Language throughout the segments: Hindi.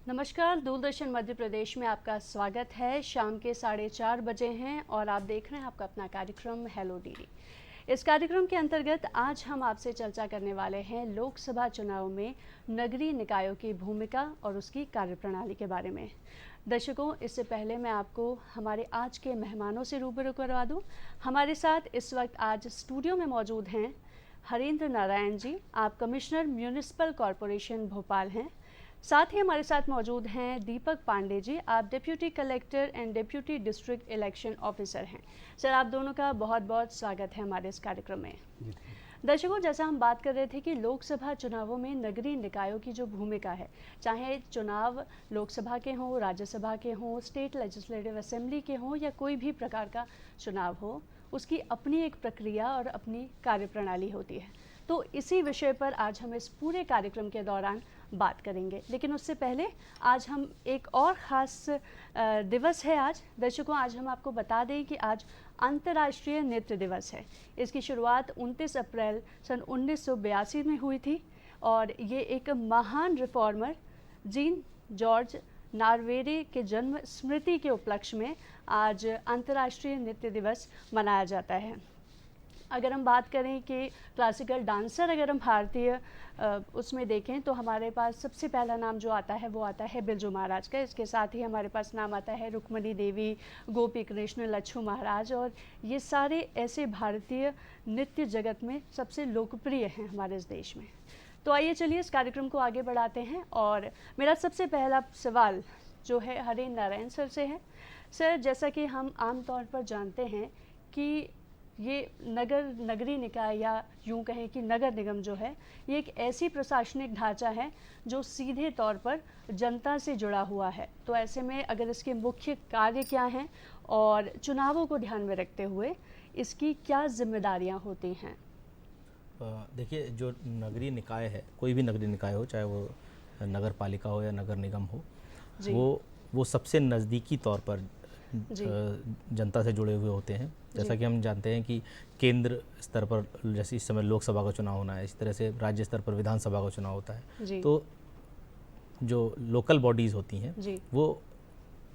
नमस्कार, दूरदर्शन मध्य प्रदेश में आपका स्वागत है। शाम के 4:30 बजे हैं और आप देख रहे हैं आपका अपना कार्यक्रम हेलो डीडी। इस कार्यक्रम के अंतर्गत आज हम आपसे चर्चा करने वाले हैं लोकसभा चुनाव में नगरीय निकायों की भूमिका और उसकी कार्यप्रणाली के बारे में। दर्शकों, इससे पहले मैं आपको हमारे आज के मेहमानों से रूबरू करवा दूं। हमारे साथ इस वक्त आज स्टूडियो में मौजूद हैं हरेंद्र नारायण जी, आप कमिश्नर म्यूनिसिपल कॉरपोरेशन भोपाल हैं। साथ ही हमारे साथ मौजूद हैं दीपक पांडे जी, आप deputy collector and deputy district election officer हैं। सर, आप दोनों का बहुत बहुत स्वागत है हमारे इस कार्यक्रम में। दर्शकों, जैसा हम बात कर रहे थे कि लोकसभा चुनावों में नगरीय निकायों की जो भूमिका है, चाहे चुनाव लोकसभा के हों, राज्यसभा के हों, स्टेट लेजिस्लेटिव असेंबली के हों या कोई भी प्रकार का चुनाव हो, उसकी अपनी एक प्रक्रिया और अपनी कार्यप्रणाली होती है। तो इसी विषय पर आज हम इस पूरे कार्यक्रम के दौरान बात करेंगे। लेकिन उससे पहले आज हम एक और ख़ास दिवस है आज। दर्शकों, आज हम आपको बता दें कि आज अंतर्राष्ट्रीय नृत्य दिवस है। इसकी शुरुआत 29 अप्रैल सन 1982 में हुई थी और ये एक महान रिफॉर्मर जीन जॉर्ज नार्वेरे के जन्म स्मृति के उपलक्ष्य में आज अंतर्राष्ट्रीय नृत्य दिवस मनाया जाता है। अगर हम बात करें कि क्लासिकल डांसर अगर हम भारतीय उसमें देखें तो हमारे पास सबसे पहला नाम जो आता है वो आता है बिरजू महाराज का। इसके साथ ही हमारे पास नाम आता है रुक्मणी देवी, गोपी कृष्ण, लच्छू महाराज, और ये सारे ऐसे भारतीय नृत्य जगत में सबसे लोकप्रिय हैं हमारे इस देश में। तो आइए चलिए इस कार्यक्रम को आगे बढ़ाते हैं और मेरा सबसे पहला सवाल जो है हरेंद्र नारायण सर से है। सर, जैसा कि हम आमतौर पर जानते हैं कि ये नगरीय निकाय या यूँ कहें कि नगर निगम जो है, ये एक ऐसी प्रशासनिक ढांचा है जो सीधे तौर पर जनता से जुड़ा हुआ है। तो ऐसे में अगर इसके मुख्य कार्य क्या हैं और चुनावों को ध्यान में रखते हुए इसकी क्या जिम्मेदारियां होती हैं? देखिए, जो नगरीय निकाय है, कोई भी नगरीय निकाय हो, चाहे वो नगर पालिका हो या नगर निगम हो, वो सबसे नज़दीकी तौर पर जनता से जुड़े हुए होते हैं। जैसा कि हम जानते हैं कि केंद्र स्तर पर जैसे इस समय लोकसभा का चुनाव होना है, इसी तरह से राज्य स्तर पर विधानसभा का चुनाव होता है। तो जो लोकल बॉडीज़ होती हैं वो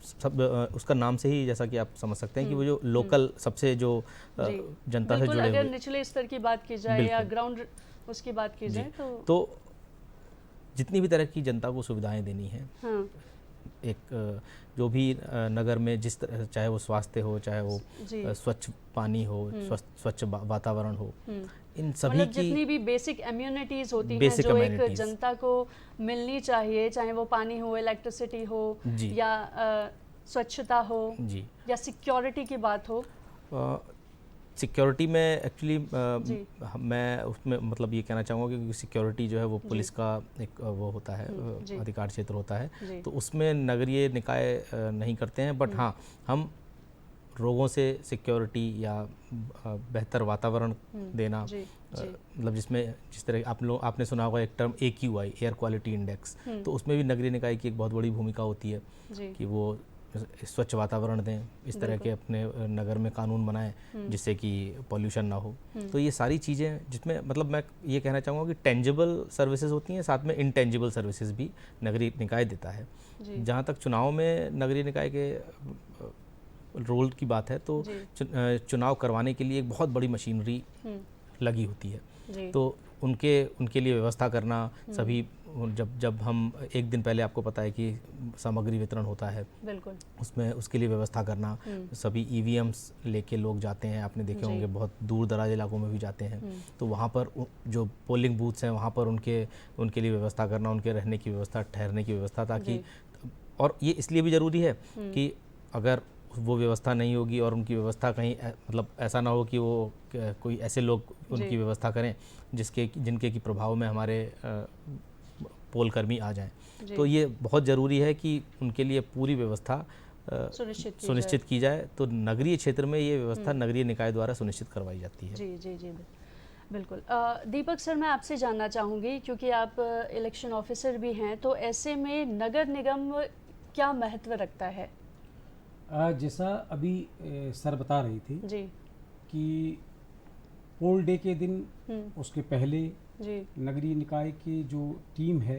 सब उसका नाम से ही जैसा कि आप समझ सकते हैं कि वो जो लोकल सबसे जो जनता से जुड़े हुए, अगर निचले स्तर की बात की जाए या ग्राउंड उसकी बात की जाए तो जितनी भी तरह की जनता को सुविधाएं देनी है, एक जो भी नगर में जिस तरह, चाहे वो स्वास्थ्य हो, चाहे वो स्वच्छ पानी हो, स्वच्छ वातावरण हो, इन सभी मतलब की जितनी भी बेसिक इम्यूनिटीज होती हैं जो एक जनता को मिलनी चाहिए, चाहे वो पानी हो, इलेक्ट्रिसिटी हो या स्वच्छता हो या सिक्योरिटी की बात हो। सिक्योरिटी में एक्चुअली मैं उसमें मतलब ये कहना चाहूँगा कि सिक्योरिटी जो है वो पुलिस का एक वो होता है, अधिकार क्षेत्र होता है, तो उसमें नगरीय निकाय नहीं करते हैं। बट हाँ, हम लोगों से सिक्योरिटी या बेहतर वातावरण देना, मतलब जिसमें जिस तरह आपने सुना होगा एक term AQI, air quality index, तो उसमें भी नगरीय निकाय की एक बहुत बड़ी भूमिका होती है कि वो स्वच्छ वातावरण दें, इस तरह के अपने नगर में कानून बनाएं जिससे कि पॉल्यूशन ना हो। तो ये सारी चीज़ें जिसमें मतलब मैं ये कहना चाहूँगा कि टेंजिबल सर्विसेज होती हैं, साथ में इनटेंजिबल सर्विसेज भी नगरीय निकाय देता है। जहाँ तक चुनाव में नगरीय निकाय के रोल की बात है, तो चुनाव करवाने के लिए एक बहुत बड़ी मशीनरी लगी होती है। तो उनके लिए व्यवस्था करना, सभी जब हम एक दिन पहले, आपको पता है कि सामग्री वितरण होता है, बिल्कुल, उसमें उसके लिए व्यवस्था करना, सभी EVMs लेके लोग जाते हैं, आपने देखे होंगे बहुत दूर दराज इलाकों में भी जाते हैं, तो वहाँ पर जो पोलिंग बूथ्स हैं वहाँ पर उनके लिए व्यवस्था करना, उनके रहने की व्यवस्था, ठहरने की व्यवस्था, ताकि, और ये इसलिए भी ज़रूरी है कि अगर वो व्यवस्था नहीं होगी और उनकी व्यवस्था कहीं मतलब ऐसा ना हो कि वो कोई ऐसे लोग उनकी व्यवस्था करें जिनके की प्रभाव में हमारे पोल कर्मी आ जाएं, तो ये बहुत ज़रूरी है कि उनके लिए पूरी व्यवस्था सुनिश्चित की जाए। तो नगरीय क्षेत्र में ये व्यवस्था नगरीय निकाय द्वारा सुनिश्चित करवाई जाती है। जी, बिल्कुल। दीपक सर, मैं आपसे जानना चाहूँगी, क्योंकि आप इलेक्शन ऑफिसर भी हैं, तो ऐसे में नगर निगम क्या महत्व रखता है? जैसा अभी सर बता रही थी कि पोल डे के दिन उसके पहले नगरीय निकाय की जो टीम है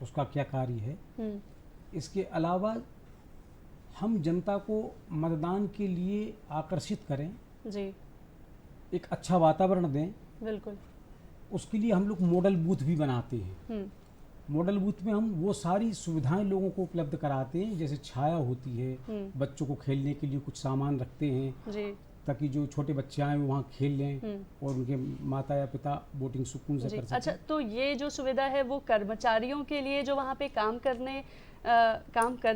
उसका क्या कार्य है। इसके अलावा हम जनता को मतदान के लिए आकर्षित करें जी, एक अच्छा वातावरण दें। बिल्कुल। उसके लिए हम लोग मॉडल बूथ भी बनाते हैं। मॉडल बूथ में हम वो सारी सुविधाएं लोगों को उपलब्ध कराते हैं, जैसे छाया होती है, बच्चों को खेलने के लिए कुछ सामान रखते हैं जी, ताकि जो छोटे बच्चे आए वो वहाँ खेल लें और उनके माता या पिता वोटिंग सुकून से कर सकें। अच्छा, तो ये जो सुविधा है वो कर्मचारियों के लिए जो वहाँ पे काम कर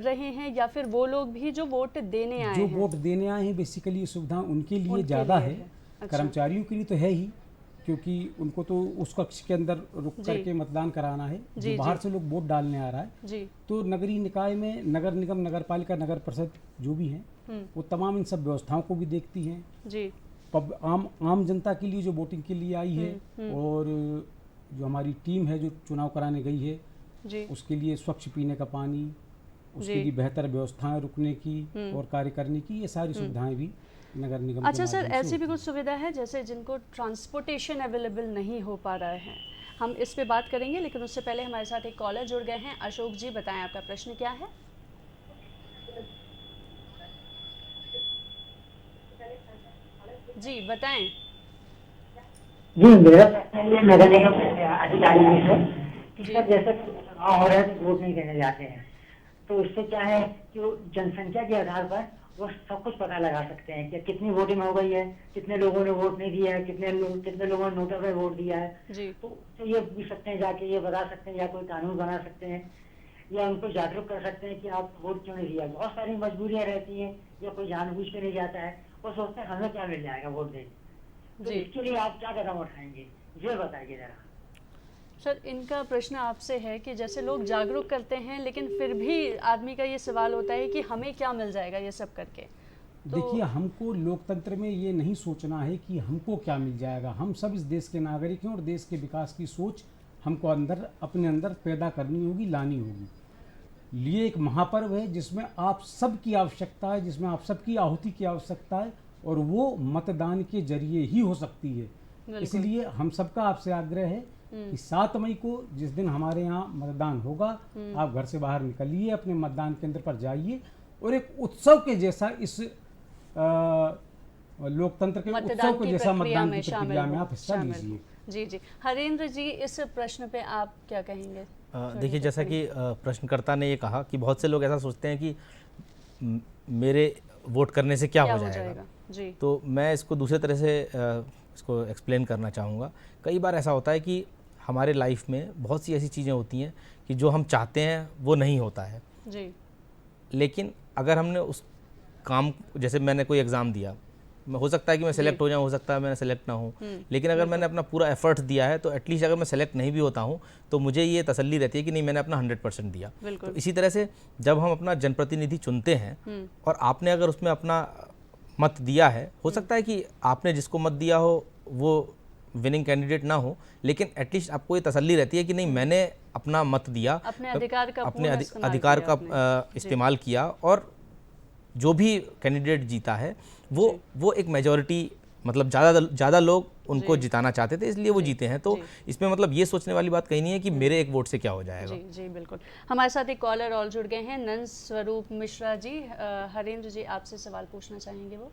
रहे हैं, या फिर वो लोग भी जो वोट देने आए हैं? जो वोट देने आए हैं बेसिकली ये सुविधा उनके लिए ज़्यादा है। अच्छा। कर्मचारियों के लिए तो है ही, क्योंकि उनको तो उस कक्ष के अंदर रुक करके मतदान कराना है। जो बाहर से लोग वोट डालने आ रहा है जी, तो नगरीय निकाय में नगर निगम, नगर पालिका, नगर परिषद जो भी हैं वो तमाम इन सब व्यवस्थाओं को भी देखती हैं जी। आम जनता के लिए जो वोटिंग के लिए आई है, और जो हमारी टीम है जो चुनाव कराने गई है जी, उसके लिए स्वच्छ पीने का पानी, उसके लिए बेहतर व्यवस्थाएं रुकने की और कार्य करने की, ये सारी सुविधाएं भी नगर निगम। अच्छा सर, ऐसी भी कुछ सुविधा है जैसे जिनको ट्रांसपोर्टेशन अवेलेबल नहीं हो पा रहा है, हम इस पे बात करेंगे, लेकिन उससे पहले हमारे साथ एक कॉलर जुड़ गए हैं। अशोक जी, बताएं आपका प्रश्न क्या है? जी बताएं। जी, मेरा प्रश्न नगर निगम अधिकारी से कि सर जैसे चुनाव हो रहा है तो वोट नहीं देने जाते हैं, तो इससे क्या है कि जनसंख्या के आधार पर वो सब कुछ पता लगा सकते हैं कि कितनी वोटिंग हो गई है, कितने लोगों ने वोट नहीं दिया है, कितने लोगों ने नोटा पे वोट दिया है जी। तो ये पूछ सकते हैं, जाके ये बता सकते हैं, या कोई कानून बना सकते हैं, या उनको जागरूक कर सकते हैं कि आप वोट क्यों नहीं दिया। बहुत सारी मजबूरियां रहती हैं, या कोई जानबूझ के नहीं जाता है, वो सोचते हैं हमें क्या मिल जाएगा वोट देने। तो इसके लिए आप क्या कदम उठाएंगे, ये बताइए जरा। सर, इनका प्रश्न आपसे है कि जैसे लोग जागरूक करते हैं, लेकिन फिर भी आदमी का ये सवाल होता है कि हमें क्या मिल जाएगा ये सब करके। तो देखिए, हमको लोकतंत्र में ये नहीं सोचना है कि हमको क्या मिल जाएगा। हम सब इस देश के नागरिक हैं और देश के विकास की सोच हमको अपने अंदर पैदा करनी होगी, लानी होगी। ये एक महापर्व है जिसमें आप सब की आवश्यकता है, जिसमें आप सबकी आहुति की आवश्यकता है, और वो मतदान के जरिए ही हो सकती है। इसलिए हम सबका आपसे आग्रह है कि 7 मई को जिस दिन हमारे यहाँ मतदान होगा, आप घर से बाहर निकलिए, अपने मतदान केंद्र पर जाइए और एक उत्सव के जैसा इस लोकतंत्र के उत्सव के जैसा मतदान की प्रक्रिया में आप हिस्सा लीजिए। जी जी। हरेंद्र जी, इस प्रश्न पे आप क्या कहेंगे? देखिए, जैसा कि प्रश्नकर्ता ने ये कहा कि बहुत से लोग ऐसा सोचते हैं कि मेरे वोट करने से क्या हो जाएगा जी। तो मैं इसको दूसरे तरह से इसको एक्सप्लेन करना चाहूँगा। कई बार ऐसा होता है कि हमारे लाइफ में बहुत सी ऐसी चीज़ें होती हैं कि जो हम चाहते हैं वो नहीं होता है जी। लेकिन अगर हमने उस काम, जैसे मैंने कोई एग्ज़ाम दिया, हो सकता है कि मैं सेलेक्ट हो जाऊँ, हो सकता है मैं सेलेक्ट ना हूँ, लेकिन अगर मैंने अपना पूरा एफर्ट दिया है तो एटलीस्ट अगर मैं सेलेक्ट नहीं भी होता हूँ तो मुझे ये तसल्ली रहती है कि नहीं, मैंने अपना 100% दिया। तो इसी तरह से जब हम अपना जनप्रतिनिधि चुनते हैं और आपने अगर उसमें अपना मत दिया है, हो सकता है कि आपने जिसको मत दिया हो वो विनिंग कैंडिडेट ना हो, लेकिन एटलीस्ट आपको ये तसल्ली रहती है कि नहीं, मैंने अपना मत दिया, अपने अधिकार का इस्तेमाल किया, और जो भी कैंडिडेट जीता है वो एक मेजॉरिटी, मतलब ज़्यादा लोग उनको जिताना चाहते थे, इसलिए वो जीते हैं। तो इसमें मतलब ये सोचने वाली बात कहीं नहीं है कि मेरे एक वोट से क्या हो जाएगा। जी जी, बिल्कुल। हमारे साथ एक कॉलर और जुड़ गए हैं, नंद स्वरूप मिश्रा जी। हरेंद्र जी आपसे सवाल पूछना चाहेंगे, वो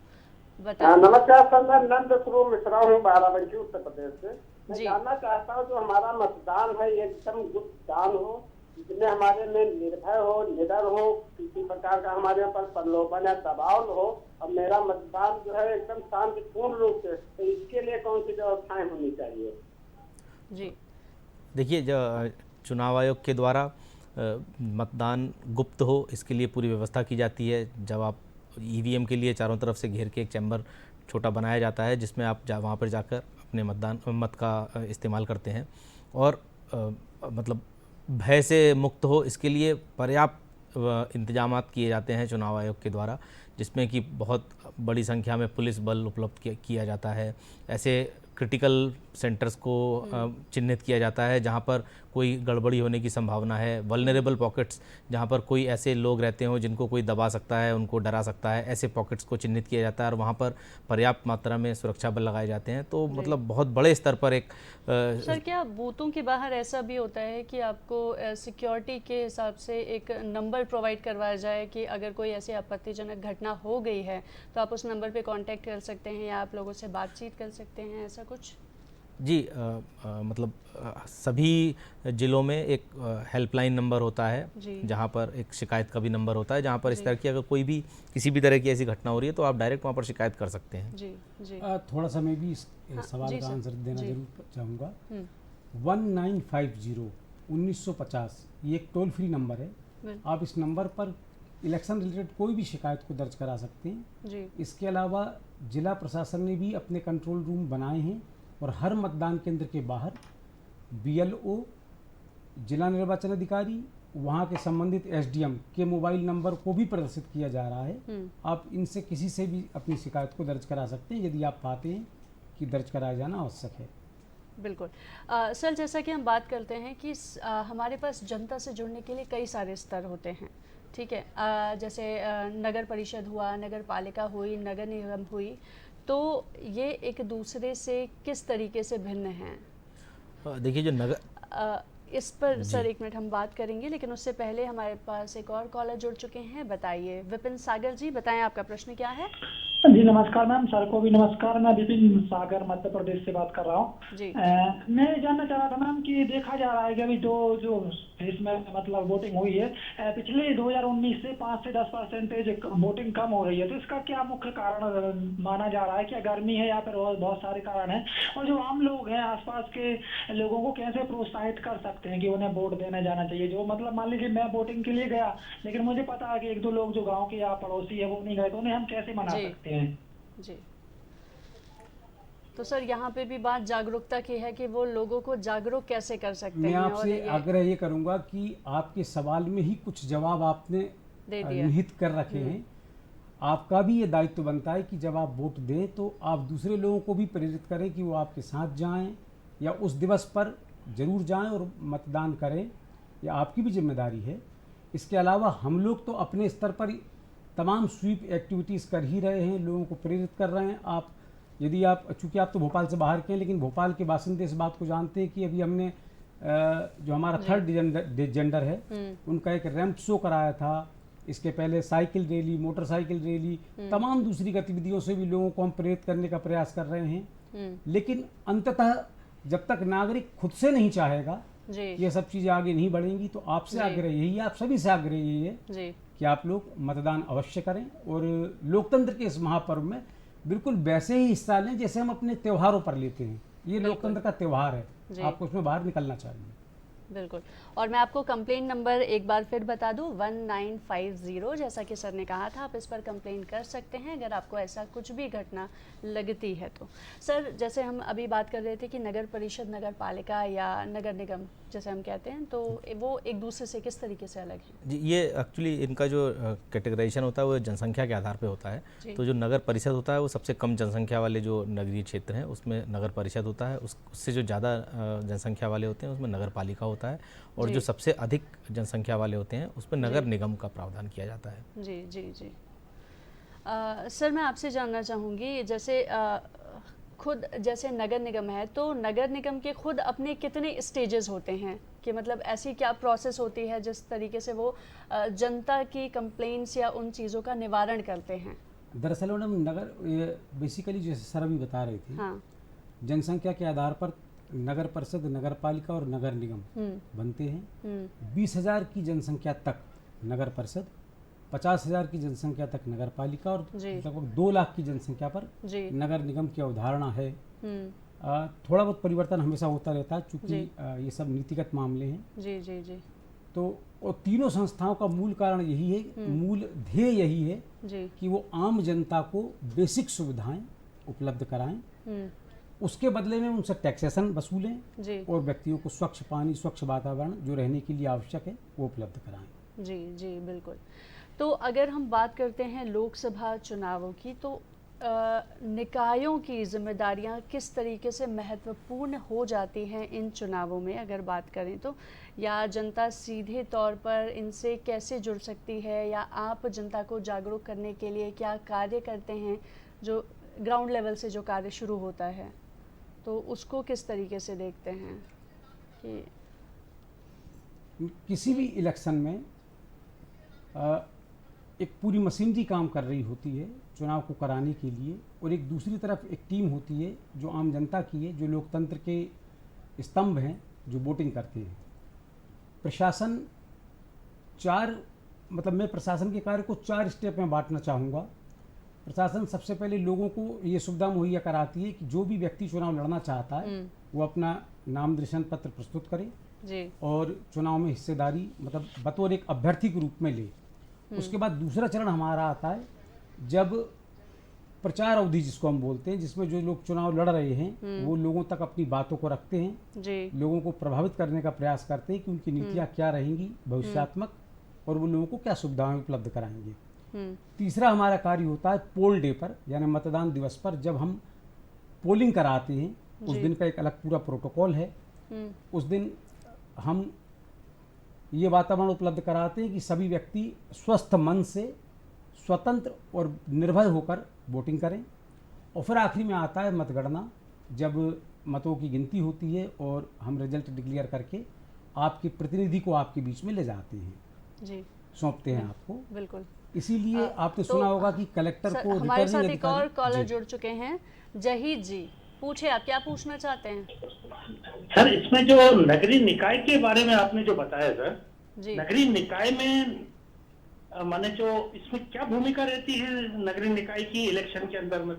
बताएं। नमस्कार सर, मैं नंद स्वरूप मिश्रा हूँ, बाराबंकी, उत्तर प्रदेश से। मैं जानना चाहता हूँ, जो हमारा मतदान है ये एकदम गुप्त दान हो, जिसमें हमारे में निर्भय हो, निडर हो, किसी प्रकार का हमारे ऊपर प्रलोभन या दबाव हो, और मेरा मतदान जो है एकदम शांतिपूर्ण रूप से, तो इसके लिए कौन सी व्यवस्थाएं होनी चाहिए? जी देखिए, चुनाव आयोग के द्वारा मतदान गुप्त हो, इसके लिए पूरी व्यवस्था की जाती है। जब आप ईवीएम के लिए चारों तरफ से घेर के एक चैम्बर छोटा बनाया जाता है, जिसमें आप वहाँ पर जाकर अपने मत का इस्तेमाल करते हैं, और मतलब भय से मुक्त हो, इसके लिए पर्याप्त इंतजामात किए जाते हैं चुनाव आयोग के द्वारा, जिसमें कि बहुत बड़ी संख्या में पुलिस बल उपलब्ध किया जाता है। ऐसे क्रिटिकल सेंटर्स को चिन्हित किया जाता है जहाँ पर कोई गड़बड़ी होने की संभावना है, वल्नरेबल पॉकेट्स जहाँ पर कोई ऐसे लोग रहते हो जिनको कोई दबा सकता है, उनको डरा सकता है, ऐसे पॉकेट्स को चिन्हित किया जाता है और वहाँ पर पर्याप्त मात्रा में सुरक्षा बल लगाए जाते हैं। तो मतलब बहुत बड़े स्तर पर एक सर क्या बूथों के बाहर ऐसा भी होता है कि आपको सिक्योरिटी के हिसाब से एक नंबर प्रोवाइड करवाया जाए कि अगर कोई ऐसी आपत्तिजनक घटना हो गई है तो आप उस नंबर पे कांटेक्ट कर सकते हैं या आप लोगों से बातचीत कर सकते हैं, ऐसा कुछ? जी मतलब सभी ज़िलों में एक हेल्पलाइन नंबर होता है जहाँ पर एक शिकायत का भी नंबर होता है, जहाँ पर इस तरह की अगर कोई भी किसी भी तरह की ऐसी घटना हो रही है तो आप डायरेक्ट वहाँ पर शिकायत कर सकते हैं। जी जी थोड़ा सा मैं भी इस सवाल का आंसर देना जरूर चाहूँगा। 1950 1950 ये एक टोल फ्री नंबर है। आप इस नंबर पर इलेक्शन रिलेटेड कोई भी शिकायत को दर्ज करा सकते हैं जी। इसके अलावा जिला प्रशासन ने भी अपने कंट्रोल रूम बनाए हैं और हर मतदान केंद्र के बाहर BLO, जिला निर्वाचन अधिकारी, वहाँ के संबंधित SDM के मोबाइल नंबर को भी प्रदर्शित किया जा रहा है। आप इनसे किसी से भी अपनी शिकायत को दर्ज करा सकते हैं यदि आप पाते हैं कि दर्ज कराया जाना आवश्यक है। बिल्कुल। सर जैसा कि हम बात करते हैं कि हमारे पास जनता से जुड़ने के लिए कई सारे स्तर होते हैं, ठीक है। जैसे नगर परिषद हुआ, नगर पालिका हुई, नगर निगम हुई, तो ये एक दूसरे से किस तरीके से भिन्न हैं? देखिए जो नगर इस पर सर एक मिनट हम बात करेंगे, लेकिन उससे पहले हमारे पास एक और कॉलर जुड़ चुके हैं। बताइए विपिन सागर जी, बताएं आपका प्रश्न क्या है? जी नमस्कार मैम, सर को भी नमस्कार। मैं विपिन सागर मध्य प्रदेश से बात कर रहा हूँ जी। मैं जानना चाह रहा था मैम कि देखा जा रहा है कि अभी जो इसमें मतलब वोटिंग हुई है, पिछले 2019 से 5 से 10% वोटिंग कम हो रही है, तो इसका क्या मुख्य कारण माना जा रहा है? क्या गर्मी है या फिर बहुत सारे कारण हैं? और जो आम लोग हैं आसपास के लोगों को कैसे प्रोत्साहित कर सकते हैं कि उन्हें वोट देने जाना चाहिए? जो मतलब मान लीजिए मैं वोटिंग के लिए गया लेकिन मुझे पता है कि 1-2 लोग जो गाँव के या पड़ोसी है वो नहीं गए, तो उन्हें हम कैसे मना सकते हैं? जी। तो सर यहाँ पे भी बात जागरूकता की है कि वो लोगों को जागरूक कैसे कर सकते हैं। मैं आपसे आग्रह ये करूंगा कि आपके सवाल में ही कुछ जवाब आपने निहित कर रखे हैं। आपका भी ये दायित्व बनता है कि जब आप वोट दें तो आप दूसरे लोगों को भी प्रेरित करें कि वो आपके साथ जाएं या उस दिवस पर जरूर जाएं और मतदान करें। ये आपकी भी जिम्मेदारी है। इसके अलावा हम लोग तो अपने स्तर पर तमाम स्वीप एक्टिविटीज़ कर ही रहे हैं, लोगों को प्रेरित कर रहे हैं। आप यदि आप चूँकि आप तो भोपाल से बाहर के हैं, लेकिन भोपाल के बासिंदे इस बात को जानते हैं कि अभी हमने जो हमारा थर्ड जेंडर है उनका एक रैंप शो कराया था। इसके पहले साइकिल रैली, मोटरसाइकिल रैली, तमाम दूसरी गतिविधियों से भी लोगों को हम प्रेरित करने का प्रयास कर रहे हैं। लेकिन अंततः जब तक नागरिक खुद से नहीं चाहेगा ये सब चीज़ें आगे नहीं बढ़ेंगी। तो आपसे आग्रह यही है, आप सभी से आग्रह यही है कि आप लोग मतदान अवश्य करें और लोकतंत्र के इस महापर्व में बिल्कुल वैसे ही हिस्सा लें जैसे हम अपने त्योहारों पर लेते हैं। ये लोकतंत्र का त्यौहार है, आपको इसमें बाहर निकलना चाहिए। बिल्कुल। और मैं आपको कंप्लेंट नंबर एक बार फिर बता दूं, 1950। जैसा कि सर ने कहा था, आप इस पर कंप्लेन कर सकते हैं अगर आपको ऐसा कुछ भी घटना लगती है तो। सर जैसे हम अभी बात कर रहे थे कि नगर परिषद, नगर पालिका या नगर निगम जैसे हम कहते हैं, तो वो एक दूसरे से किस तरीके से अलग है? जी, ये एक्चुअली इनका जो कैटेगराइजेशन होता है वो जनसंख्या के आधार पर होता है। तो जो नगर परिषद होता है वो सबसे कम जनसंख्या वाले जो नगरीय क्षेत्र हैं उसमें नगर परिषद होता है। उससे जो ज़्यादा जनसंख्या वाले होते हैं उसमें नगर पालिका होता है, और जो सबसे अधिक जनसंख्या वाले होते हैं उसमें नगर निगम का प्रावधान किया जाता है। जी जी जी। सर मैं आपसे जानना चाहूँगी, जैसे खुद जैसे नगर निगम है तो नगर निगम के खुद अपने कितने स्टेजेस होते हैं कि मतलब ऐसी क्या प्रोसेस होती है जिस तरीके से वो जनता की कंप्लेंट्स या उन चीज़ों का निवारण करते हैं? दरअसल मैडम नगर बेसिकली जैसे सर अभी बता रहे थे, हाँ, जनसंख्या के आधार पर नगर परिषद, नगर पालिका और नगर निगम बनते हैं। 20,000 की जनसंख्या तक नगर परिषद, 50,000 की जनसंख्या तक नगर पालिका और लगभग 2 लाख की जनसंख्या पर नगर निगम की अवधारणा है। थोड़ा बहुत परिवर्तन हमेशा होता रहता है क्योंकि ये सब नीतिगत मामले हैं। जी जी जी। तो और तीनों संस्थाओं का मूल कारण यही है, मूल ध्येय यही है कि वो आम जनता को बेसिक सुविधाएं उपलब्ध कराएं, उसके बदले में उनसे टैक्सेशन वसूलें और व्यक्तियों को स्वच्छ पानी, स्वच्छ वातावरण जो रहने के लिए आवश्यक है वो उपलब्ध कराएं। जी जी बिल्कुल। तो अगर हम बात करते हैं लोकसभा चुनावों की, तो निकायों की जिम्मेदारियां किस तरीके से महत्वपूर्ण हो जाती हैं इन चुनावों में अगर बात करें तो, या जनता सीधे तौर पर इनसे कैसे जुड़ सकती है, या आप जनता को जागरूक करने के लिए क्या कार्य करते हैं, जो ग्राउंड लेवल से जो कार्य शुरू होता है तो उसको किस तरीके से देखते हैं कि किसी भी इलेक्शन में एक पूरी मशीनरी काम कर रही होती है चुनाव को कराने के लिए, और एक दूसरी तरफ एक टीम होती है जो आम जनता की है, जो लोकतंत्र के स्तंभ हैं, जो वोटिंग करते हैं। प्रशासन मैं प्रशासन के कार्य को 4 स्टेप में बांटना चाहूँगा। प्रशासन सबसे पहले लोगों को ये सुविधा मुहैया कराती है कि जो भी व्यक्ति चुनाव लड़ना चाहता है वो अपना नाम निर्देशन पत्र प्रस्तुत करे जी। और चुनाव में हिस्सेदारी मतलब बतौर एक अभ्यर्थी के रूप में ले। उसके बाद दूसरा चरण हमारा आता है जब प्रचार अवधि जिसको हम बोलते हैं, जिसमें जो लोग चुनाव लड़ रहे हैं वो लोगों तक अपनी बातों को रखते हैं जी। लोगों को प्रभावित करने का प्रयास करते हैं कि उनकी नीतियाँ क्या रहेंगी भविष्यात्मक और वो लोगों को क्या सुविधाएं उपलब्ध कराएंगे। तीसरा हमारा कार्य होता है पोल डे पर, यानी मतदान दिवस पर जब हम पोलिंग कराते हैं, उस दिन का एक अलग पूरा प्रोटोकॉल है। उस दिन हम ये वातावरण उपलब्ध कराते हैं कि सभी व्यक्ति स्वस्थ मन से स्वतंत्र और निर्भय होकर वोटिंग करें। और फिर आखिरी में आता है मतगणना, जब मतों की गिनती होती है और हम रिजल्ट डिक्लेयर करके आपके प्रतिनिधि को आपके बीच में ले जाते हैं जी, सौंपते हैं आपको। बिल्कुल। इसीलिए आपने सुना होगा कि कलेक्टर को हमारे साथ एक और कॉलर जुड़ चुके हैं, जहीद जी, पूछे आप क्या पूछना चाहते हैं? सर इसमें जो नगरीय निकाय के बारे में आपने जो बताया सर, नगरीय निकाय में माने जो इसमें क्या भूमिका रहती है नगरीय निकाय की इलेक्शन के अंदर में?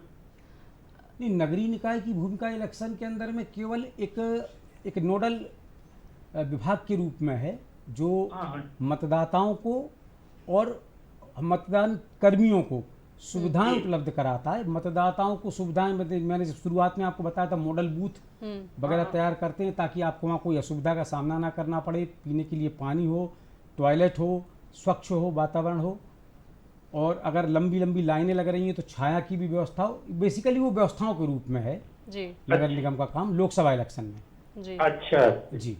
नहीं, नगरीय निकाय की भूमिका इलेक्शन के अंदर में केवल एक नोडल विभाग के रूप में है जो मतदाताओं को और मतदान कर्मियों को सुविधाएं उपलब्ध कराता है। मतदाताओं को सुविधाएं, मैंने शुरुआत में आपको बताया था, मॉडल बूथ वगैरह तैयार करते हैं ताकि आपको वहाँ कोई असुविधा का सामना ना करना पड़े। पीने के लिए पानी हो, टॉयलेट हो, स्वच्छ हो, वातावरण हो, और अगर लंबी लंबी लाइनें लग रही हैं तो छाया की भी व्यवस्था हो। बेसिकली वो व्यवस्थाओं के रूप में है जी नगर निगम का काम लोकसभा इलेक्शन में जी। अच्छा जी,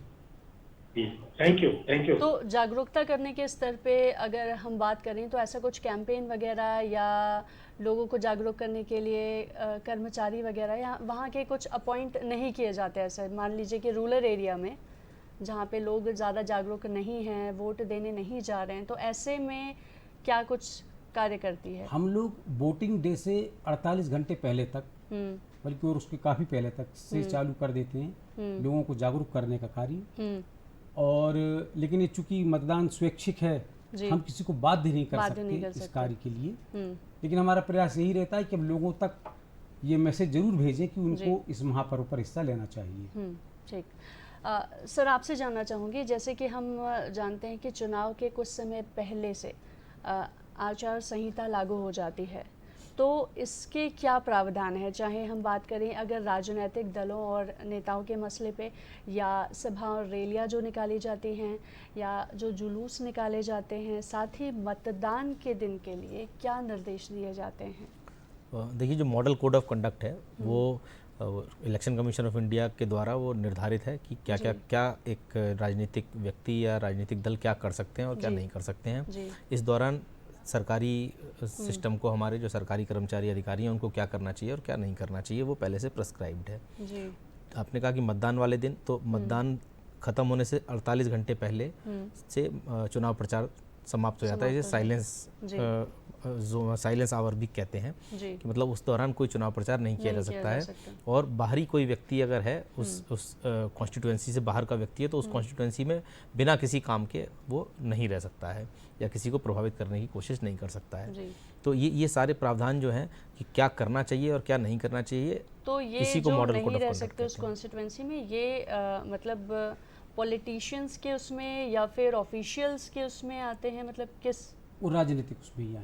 थैंक यू। तो जागरूकता करने के स्तर पे अगर हम बात करें तो ऐसा कुछ कैंपेन वगैरह या लोगों को जागरूक करने के लिए कर्मचारी वगैरह या वहाँ के कुछ अपॉइंट नहीं किए जाते? ऐसे मान लीजिए कि रूरल एरिया में जहाँ पे लोग ज़्यादा जागरूक नहीं हैं, वोट देने नहीं जा रहे हैं, तो ऐसे में क्या कुछ कार्य करती है? हम लोग वोटिंग डे से 48 घंटे पहले तक, बल्कि और उसके काफ़ी पहले तक से चालू कर देते हैं लोगों को जागरूक करने का कार्य। और लेकिन ये चूंकि मतदान स्वैच्छिक है, हम किसी को बाध्य नहीं कर सकते इस कार्य के लिए, लेकिन हमारा प्रयास यही रहता है कि हम लोगों तक ये मैसेज जरूर भेजें कि उनको इस महापर्व पर हिस्सा लेना चाहिए। ठीक। सर आपसे जानना चाहूँगी, जैसे कि हम जानते हैं कि चुनाव के कुछ समय पहले से आचार संहिता लागू हो जाती है, तो इसके क्या प्रावधान है? चाहे हम बात करें अगर राजनीतिक दलों और नेताओं के मसले पे, या सभा और रैलियाँ जो निकाली जाती हैं, या जो जुलूस निकाले जाते हैं, साथ ही मतदान के दिन के लिए क्या निर्देश दिए जाते हैं? देखिए, जो मॉडल कोड ऑफ कंडक्ट है वो इलेक्शन कमीशन ऑफ इंडिया के द्वारा वो निर्धारित है कि क्या एक राजनीतिक व्यक्ति या राजनीतिक दल क्या कर सकते हैं और क्या नहीं कर सकते हैं। इस दौरान सरकारी सिस्टम को, हमारे जो सरकारी कर्मचारी अधिकारी हैं उनको क्या करना चाहिए और क्या नहीं करना चाहिए वो पहले से प्रेस्क्राइब्ड है। आपने कहा कि मतदान वाले दिन, तो मतदान खत्म होने से 48 घंटे पहले से चुनाव प्रचार समाप्त हो जाता है। ये साइलेंस आवर भी कहते हैं कि मतलब उस दौरान कोई चुनाव प्रचार नहीं किया जा सकता है। और बाहरी कोई व्यक्ति अगर है, उस कॉन्स्टिट्यूएंसी से बाहर का व्यक्ति है, तो उस कॉन्स्टिट्यूएंसी में बिना किसी काम के वो नहीं रह सकता है या किसी को प्रभावित करने की कोशिश नहीं कर सकता है। तो ये सारे प्रावधान जो हैं कि क्या करना चाहिए और क्या नहीं करना चाहिए, तो ये इसी को मॉडल कोड ऑफ कंडक्ट कहते हैं। उस कॉन्स्टिट्यूएंसी में ये मतलब पॉलिटिशियंस के उसमें या फिर ऑफिशियल्स के उसमें आते हैं, मतलब किस? वो राजनीतिक उसमें ही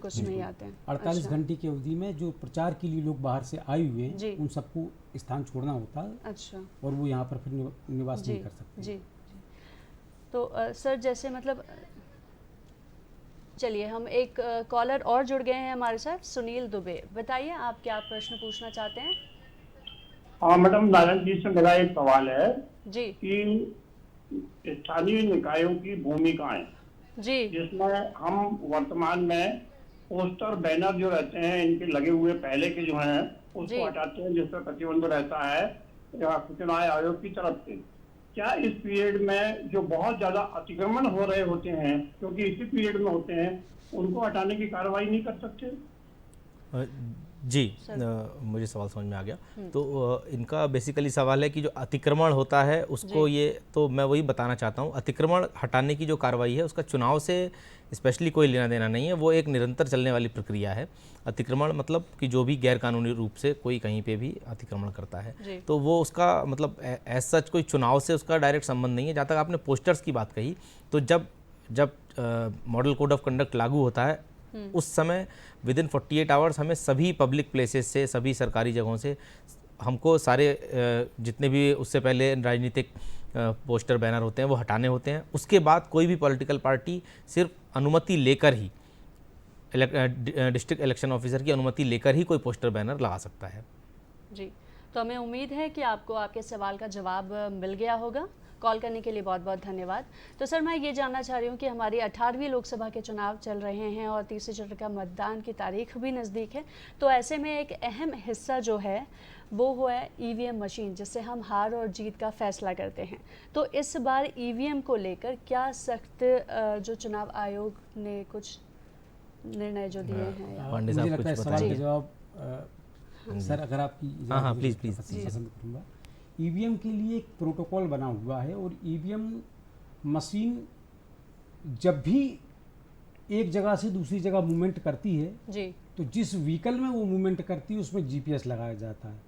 उसमें ही आते हैं। 48 घंटे की अवधि में जो प्रचार के लिए लोग बाहर से आए हुए हैं उन सबको स्थान छोड़ना होता है। अच्छा। और वो यहाँ पर फिर निवास नहीं कर सकते। जी। तो सर जैसे मतलब चलिए हम एक कॉलर और जुड़ गए हैं हमारे साथ, सुनील दुबे। बताइए आप क्या प्रश्न पूछना चाहते हैं? हाँ मैडम, नारायण जी से मेरा एक सवाल है जी कि स्थानीय निकायों की भूमिकाएं जी जिसमें हम वर्तमान में पोस्टर बैनर जो रहते हैं इनके लगे हुए पहले के जो हैं उसको हटाते हैं, जिस पर प्रतिबंध रहता है चुनाव आयोग की तरफ से। क्या इस पीरियड में जो बहुत ज्यादा अतिक्रमण हो रहे होते हैं, क्योंकि इसी पीरियड में होते हैं, उनको हटाने की कार्रवाई नहीं कर सकते? जी मुझे सवाल समझ में आ गया। तो इनका बेसिकली सवाल है कि जो अतिक्रमण होता है उसको, ये तो मैं वही बताना चाहता हूँ, अतिक्रमण हटाने की जो कार्रवाई है उसका चुनाव से स्पेशली कोई लेना देना नहीं है, वो एक निरंतर चलने वाली प्रक्रिया है। अतिक्रमण मतलब कि जो भी गैरकानूनी रूप से कोई कहीं पे भी अतिक्रमण करता है तो वो उसका मतलब एज सच कोई चुनाव से उसका डायरेक्ट संबंध नहीं है। जहाँ तक आपने पोस्टर्स की बात कही, तो जब मॉडल कोड ऑफ कंडक्ट लागू होता है उस समय विदिन 48 आवर्स हमें सभी पब्लिक प्लेसेस से, सभी सरकारी जगहों से हमको सारे जितने भी उससे पहले राजनीतिक पोस्टर बैनर होते हैं वो हटाने होते हैं। उसके बाद कोई भी पॉलिटिकल पार्टी सिर्फ अनुमति लेकर ही, डिस्ट्रिक्ट इलेक्शन ऑफिसर की अनुमति लेकर ही कोई पोस्टर बैनर लगा सकता है। जी, तो हमें उम्मीद है कि आपको आपके सवाल का जवाब मिल गया होगा। कॉल करने के लिए बहुत बहुत धन्यवाद। तो सर मैं ये जानना चाह रही हूँ कि हमारी 18वीं लोकसभा के चुनाव चल रहे हैं और तीसरे चरण का मतदान की तारीख भी नज़दीक है, तो ऐसे में एक अहम हिस्सा जो है वो है ईवीएम मशीन, जिससे हम हार और जीत का फैसला करते हैं। तो इस बार ईवीएम को लेकर क्या सख्त जो चुनाव आयोग ने कुछ निर्णय जो दिए हैं? पांडे साहब कुछ बताइए। जवाब सर अगर आपकी हाँ प्लीज़ पसंद करूँगा। ईवीएम के लिए एक प्रोटोकॉल बना हुआ है और ईवीएम मशीन जब भी एक जगह से दूसरी जगह मूवमेंट करती है जी, तो जिस व्हीकल में वो मूवमेंट करती है उसमें जीपीएस लगाया जाता है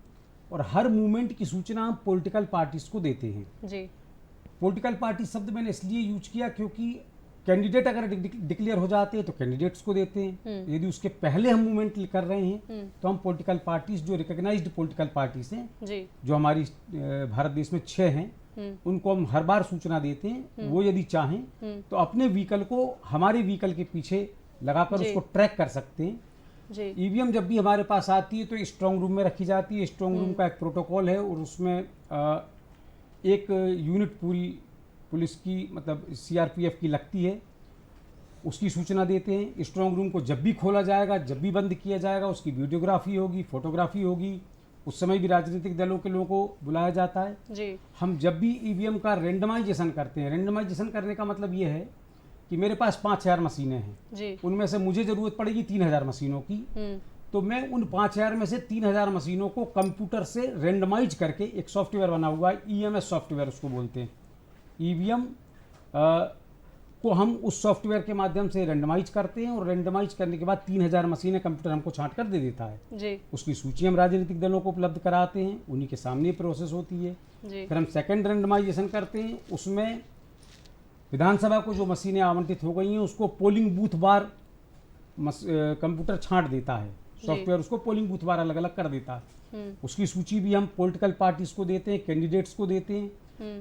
और हर मूवमेंट की सूचना हम पॉलिटिकल पार्टीज को देते हैं जी। पॉलिटिकल पार्टी शब्द मैंने इसलिए यूज किया क्योंकि कैंडिडेट अगर डिक्लेयर हो जाते हैं तो कैंडिडेट्स को देते हैं, यदि उसके पहले हम मूवमेंट कर रहे हैं तो हम पॉलिटिकल पार्टीज जो रिकॉग्नाइज्ड पॉलिटिकल पार्टीज हैं जो हमारी भारत देश में 6 हैं उनको हम हर बार सूचना देते हैं। वो यदि चाहें तो अपने व्हीकल को हमारे व्हीकल के पीछे लगाकर उसको ट्रैक कर सकते हैं। ईवीएम जब भी हमारे पास आती है तो स्ट्रांग रूम में रखी जाती है। स्ट्रांग रूम का एक प्रोटोकॉल है और उसमें एक यूनिट पूरी पुलिस की मतलब सीआरपीएफ की लगती है, उसकी सूचना देते हैं। स्ट्रांग रूम को जब भी खोला जाएगा, जब भी बंद किया जाएगा, उसकी वीडियोग्राफी होगी, फोटोग्राफी होगी। उस समय भी राजनीतिक दलों के लोगों को बुलाया जाता है जी। हम जब भी ईवीएम का रेंडमाइजेशन करते हैं, रेंडमाइजेशन करने का मतलब ये है कि मेरे पास 5000 मशीनें हैं, उनमें से मुझे जरूरत पड़ेगी 3000 मशीनों की, तो मैं उन 5000 में से 3000 मशीनों को कंप्यूटर से रेंडमाइज करके एक सॉफ्टवेयर बना हुआ है, ईएमएस सॉफ्टवेयर उसको बोलते हैं। ईवीएम को हम उस सॉफ्टवेयर के माध्यम से रेंडमाइज करते हैं और रेंडमाइज करने के बाद 3000 मशीनें कंप्यूटर हमको छांट कर दे देता है जी। उसकी सूची हम राजनीतिक दलों को उपलब्ध कराते हैं, उन्हीं के सामने प्रोसेस होती है जी। फिर हम सेकंड रेंडमाइजेशन करते हैं, उसमें विधानसभा को जो मशीनें आवंटित हो गई हैं उसको पोलिंग बूथ बार कंप्यूटर छांट देता है, सॉफ्टवेयर उसको पोलिंग बूथ बार अलग अलग कर देता है। उसकी सूची भी हम पॉलिटिकल पार्टीज को देते हैं, कैंडिडेट्स को देते हैं।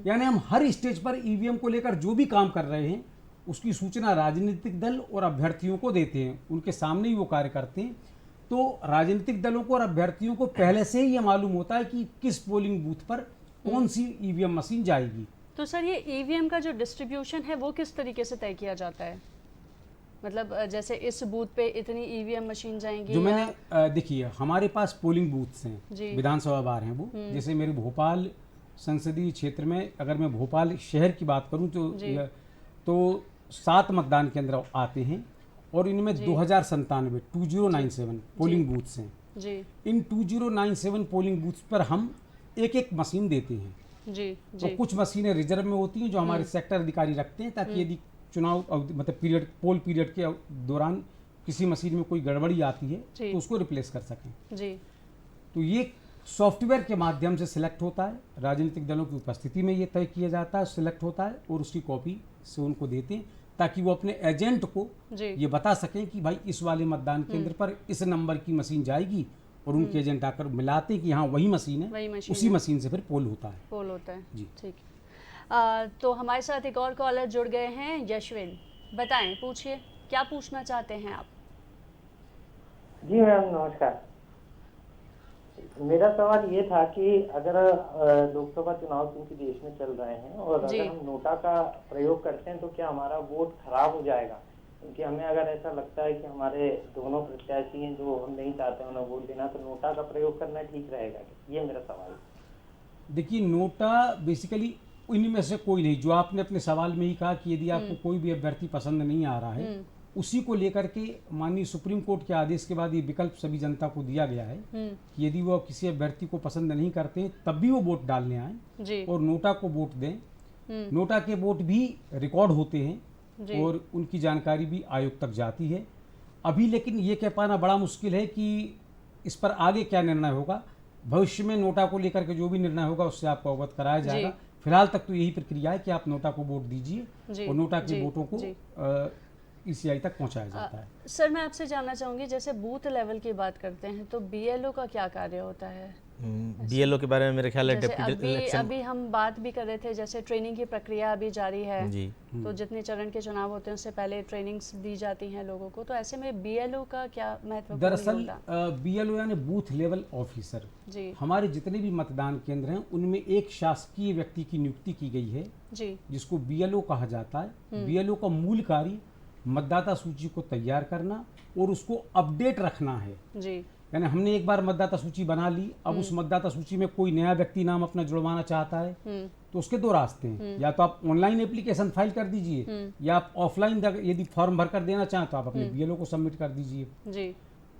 यानी हम हर स्टेज पर ईवीएम को लेकर जो भी काम कर रहे हैं उसकी सूचना राजनीतिक दल और अभ्यर्थियों को देते हैं, उनके सामने ही वो कार्य करते हैं। तो राजनीतिक दलों को और अभ्यर्थियों को पहले से ही ये मालूम होता है कि किस पोलिंग बूथ पर कौन सी ईवीएम मशीन जाएगी। तो सर ये ईवीएम का जो डिस्ट्रीब्यूशन है वो किस तरीके से तय किया जाता है? मतलब जैसे इस बूथ पे इतनी ईवीएम मशीन जाएंगी? जो मैंने देखिए हमारे पास पोलिंग बूथ्स हैं, विधानसभा बार हैं वो, जैसे मेरे भोपाल संसदीय क्षेत्र में अगर मैं भोपाल शहर की बात करूं तो 7 मतदान केंद्र आते हैं और इनमें 2097 पोलिंग बूथ्स हैं जी। इन 2097 पोलिंग बूथ्स पर हम एक एक मशीन देते हैं जी, जी। तो कुछ मशीनें रिजर्व में होती हैं जो हमारे सेक्टर अधिकारी रखते हैं ताकि यदि चुनाव मतलब पोल पीरियड के दौरान किसी मशीन में कोई गड़बड़ी आती है तो उसको रिप्लेस कर सकें जी। तो ये सॉफ्टवेयर के माध्यम से सिलेक्ट होता है, राजनीतिक दलों की उपस्थिति में ये तय किया जाता है, सिलेक्ट होता है और उसकी कॉपी से उनको देते हैं ताकि वो अपने एजेंट को ये बता सकें कि भाई इस वाले मतदान केंद्र पर इस नंबर की मशीन जाएगी और उनके एजेंट आकर मिलाते हैं कि हाँ वही मशीन है, उसी मशीन से फिर पोल होता है जी। ठीक। तो हमारे साथ एक और कॉलर जुड़ गए हैं, यशविन। बताएं, पूछिए क्या पूछना चाहते हैं आप? जी मैम नमस्कार। मेरा सवाल ये था कि अगर लोकसभा चुनाव क्योंकि देश में चल रहे हैं और अगर हम नोटा का प्रयोग करते हैं तो क्या हमारा वोट खराब हो जाएगा? क्योंकि हमें अगर ऐसा लगता है कि हमारे दोनों प्रत्याशी हैं जो हम नहीं चाहते उन्हें वोट देना, तो नोटा का प्रयोग करना ठीक रहेगा? ये मेरा सवाल है। देखिए, नोटा बेसिकली इनमें से कोई नहीं, जो आपने अपने सवाल में ही कहा कि यदि आपको कोई भी अभ्यर्थी पसंद नहीं आ रहा है, उसी को लेकर के माननीय सुप्रीम कोर्ट के आदेश के बाद ये विकल्प सभी जनता को दिया गया है कि यदि वो किसी अभ्यर्थी को पसंद नहीं करते हैं तब भी वो वोट डालने आए और नोटा को वोट दें। नोटा के वोट भी रिकॉर्ड होते हैं और उनकी जानकारी भी आयोग तक जाती है। अभी लेकिन ये कह पाना बड़ा मुश्किल है कि इस पर आगे क्या निर्णय होगा। भविष्य में नोटा को लेकर के जो भी निर्णय होगा उससे आपको अवगत कराया जाएगा। फिलहाल तक तो यही प्रक्रिया है कि आप नोटा को वोट दीजिए और नोटा के वोटों को ECI तक पहुंचाया जाता है। सर, मैं आपसे जानना चाहूँगी, जैसे बूथ लेवल की बात करते हैं तो BLO का क्या कार्य होता है? BLO के बारे में मेरे ख्याल है अभी हम बात भी कर रहे थे, जैसे ट्रेनिंग की प्रक्रिया अभी जारी है जी। तो जितने चरण के चुनाव होते हैं उससे पहले ट्रेनिंग्स दी जाती हैं लोगों को, तो ऐसे में BLO का क्या महत्व? दरअसल BLO यानी बूथ लेवल ऑफिसर जी। हमारे जितने भी मतदान केंद्र हैं उनमें एक शासकीय व्यक्ति की नियुक्ति की गई है जी, जिसको BLO कहा जाता है। BLO का मूल कार्य मतदाता सूची को तैयार करना और उसको अपडेट रखना है जी। यानी हमने एक बार मतदाता सूची बना ली, अब उस मतदाता सूची में कोई नया व्यक्ति नाम अपना जुड़वाना चाहता है तो उसके दो रास्ते हैं, या तो आप ऑनलाइन एप्लीकेशन फाइल कर दीजिए या आप ऑफलाइन यदि फॉर्म भर कर देना चाहें तो आप अपने BLO को सबमिट कर दीजिए जी।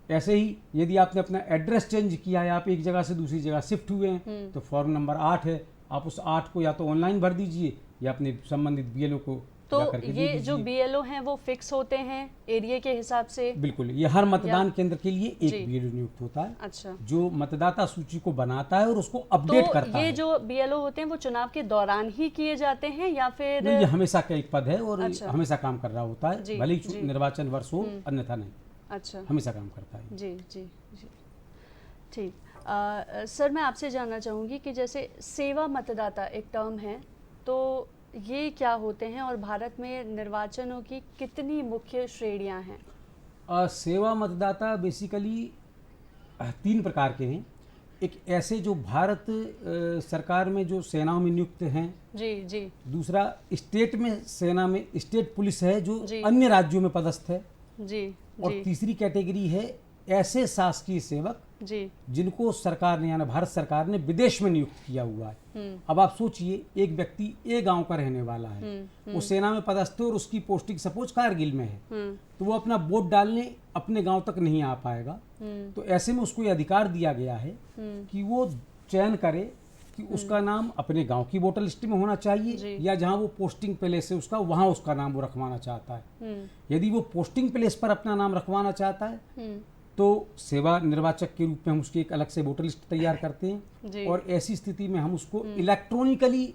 ऐसे ही यदि आपने अपना एड्रेस चेंज किया है, आप एक जगह से दूसरी जगह शिफ्ट हुए हैं तो फॉर्म नंबर 8 है, आप उस 8 को या तो ऑनलाइन भर दीजिए या अपने संबंधित BLO को। तो ये जो BLO हैं वो फिक्स होते हैं एरिया के हिसाब से? बिल्कुल, ये हर मतदान केंद्र के लिए एक BLO नियुक्त होता है। अच्छा। जो मतदाता सूची को बनाता है और उसको अपडेट करता है। ये जो BLO होते हैं वो चुनाव के दौरान ही किए जाते हैं या फिर? नहीं, ये हमेशा का एक पद है और हमेशा काम कर रहा होता है, भले ही निर्वाचन वर्ष हो अन्यथा नहीं। अच्छा, हमेशा काम करता है। जी जी जी, ठीक। सर, मैं आपसे जानना चाहूँगी कि जैसे सेवा मतदाता एक टर्म है, तो ये क्या होते हैं और भारत में निर्वाचनों की कितनी मुख्य श्रेणियां हैं? सेवा मतदाता बेसिकली 3 प्रकार के हैं। एक ऐसे जो भारत सरकार में जो सेनाओं में नियुक्त हैं जी जी। दूसरा स्टेट में सेना में स्टेट पुलिस है जो अन्य राज्यों में पदस्थ है जी। और तीसरी कैटेगरी है ऐसे शासकीय सेवक जी जिनको सरकार ने यानी भारत सरकार ने विदेश में नियुक्त किया हुआ है। अब आप सोचिए, एक व्यक्ति एक गांव का रहने वाला है, वो सेना में पदस्थ है और उसकी पोस्टिंग सपोज कारगिल में है, तो वो अपना वोट डालने अपने गांव तक नहीं आ पाएगा। तो ऐसे में उसको ये अधिकार दिया गया है कि वो चयन करे कि उसका नाम अपने गांव की वोटर लिस्ट में होना चाहिए या जहां वो पोस्टिंग प्लेस है उसका, वहां उसका नाम वो रखवाना चाहता है। यदि वो पोस्टिंग प्लेस पर अपना नाम रखवाना चाहता है तो सेवा निर्वाचक के रूप में हम उसकी एक अलग से वोटर लिस्ट तैयार करते हैं और ऐसी स्थिति में हम उसको इलेक्ट्रॉनिकली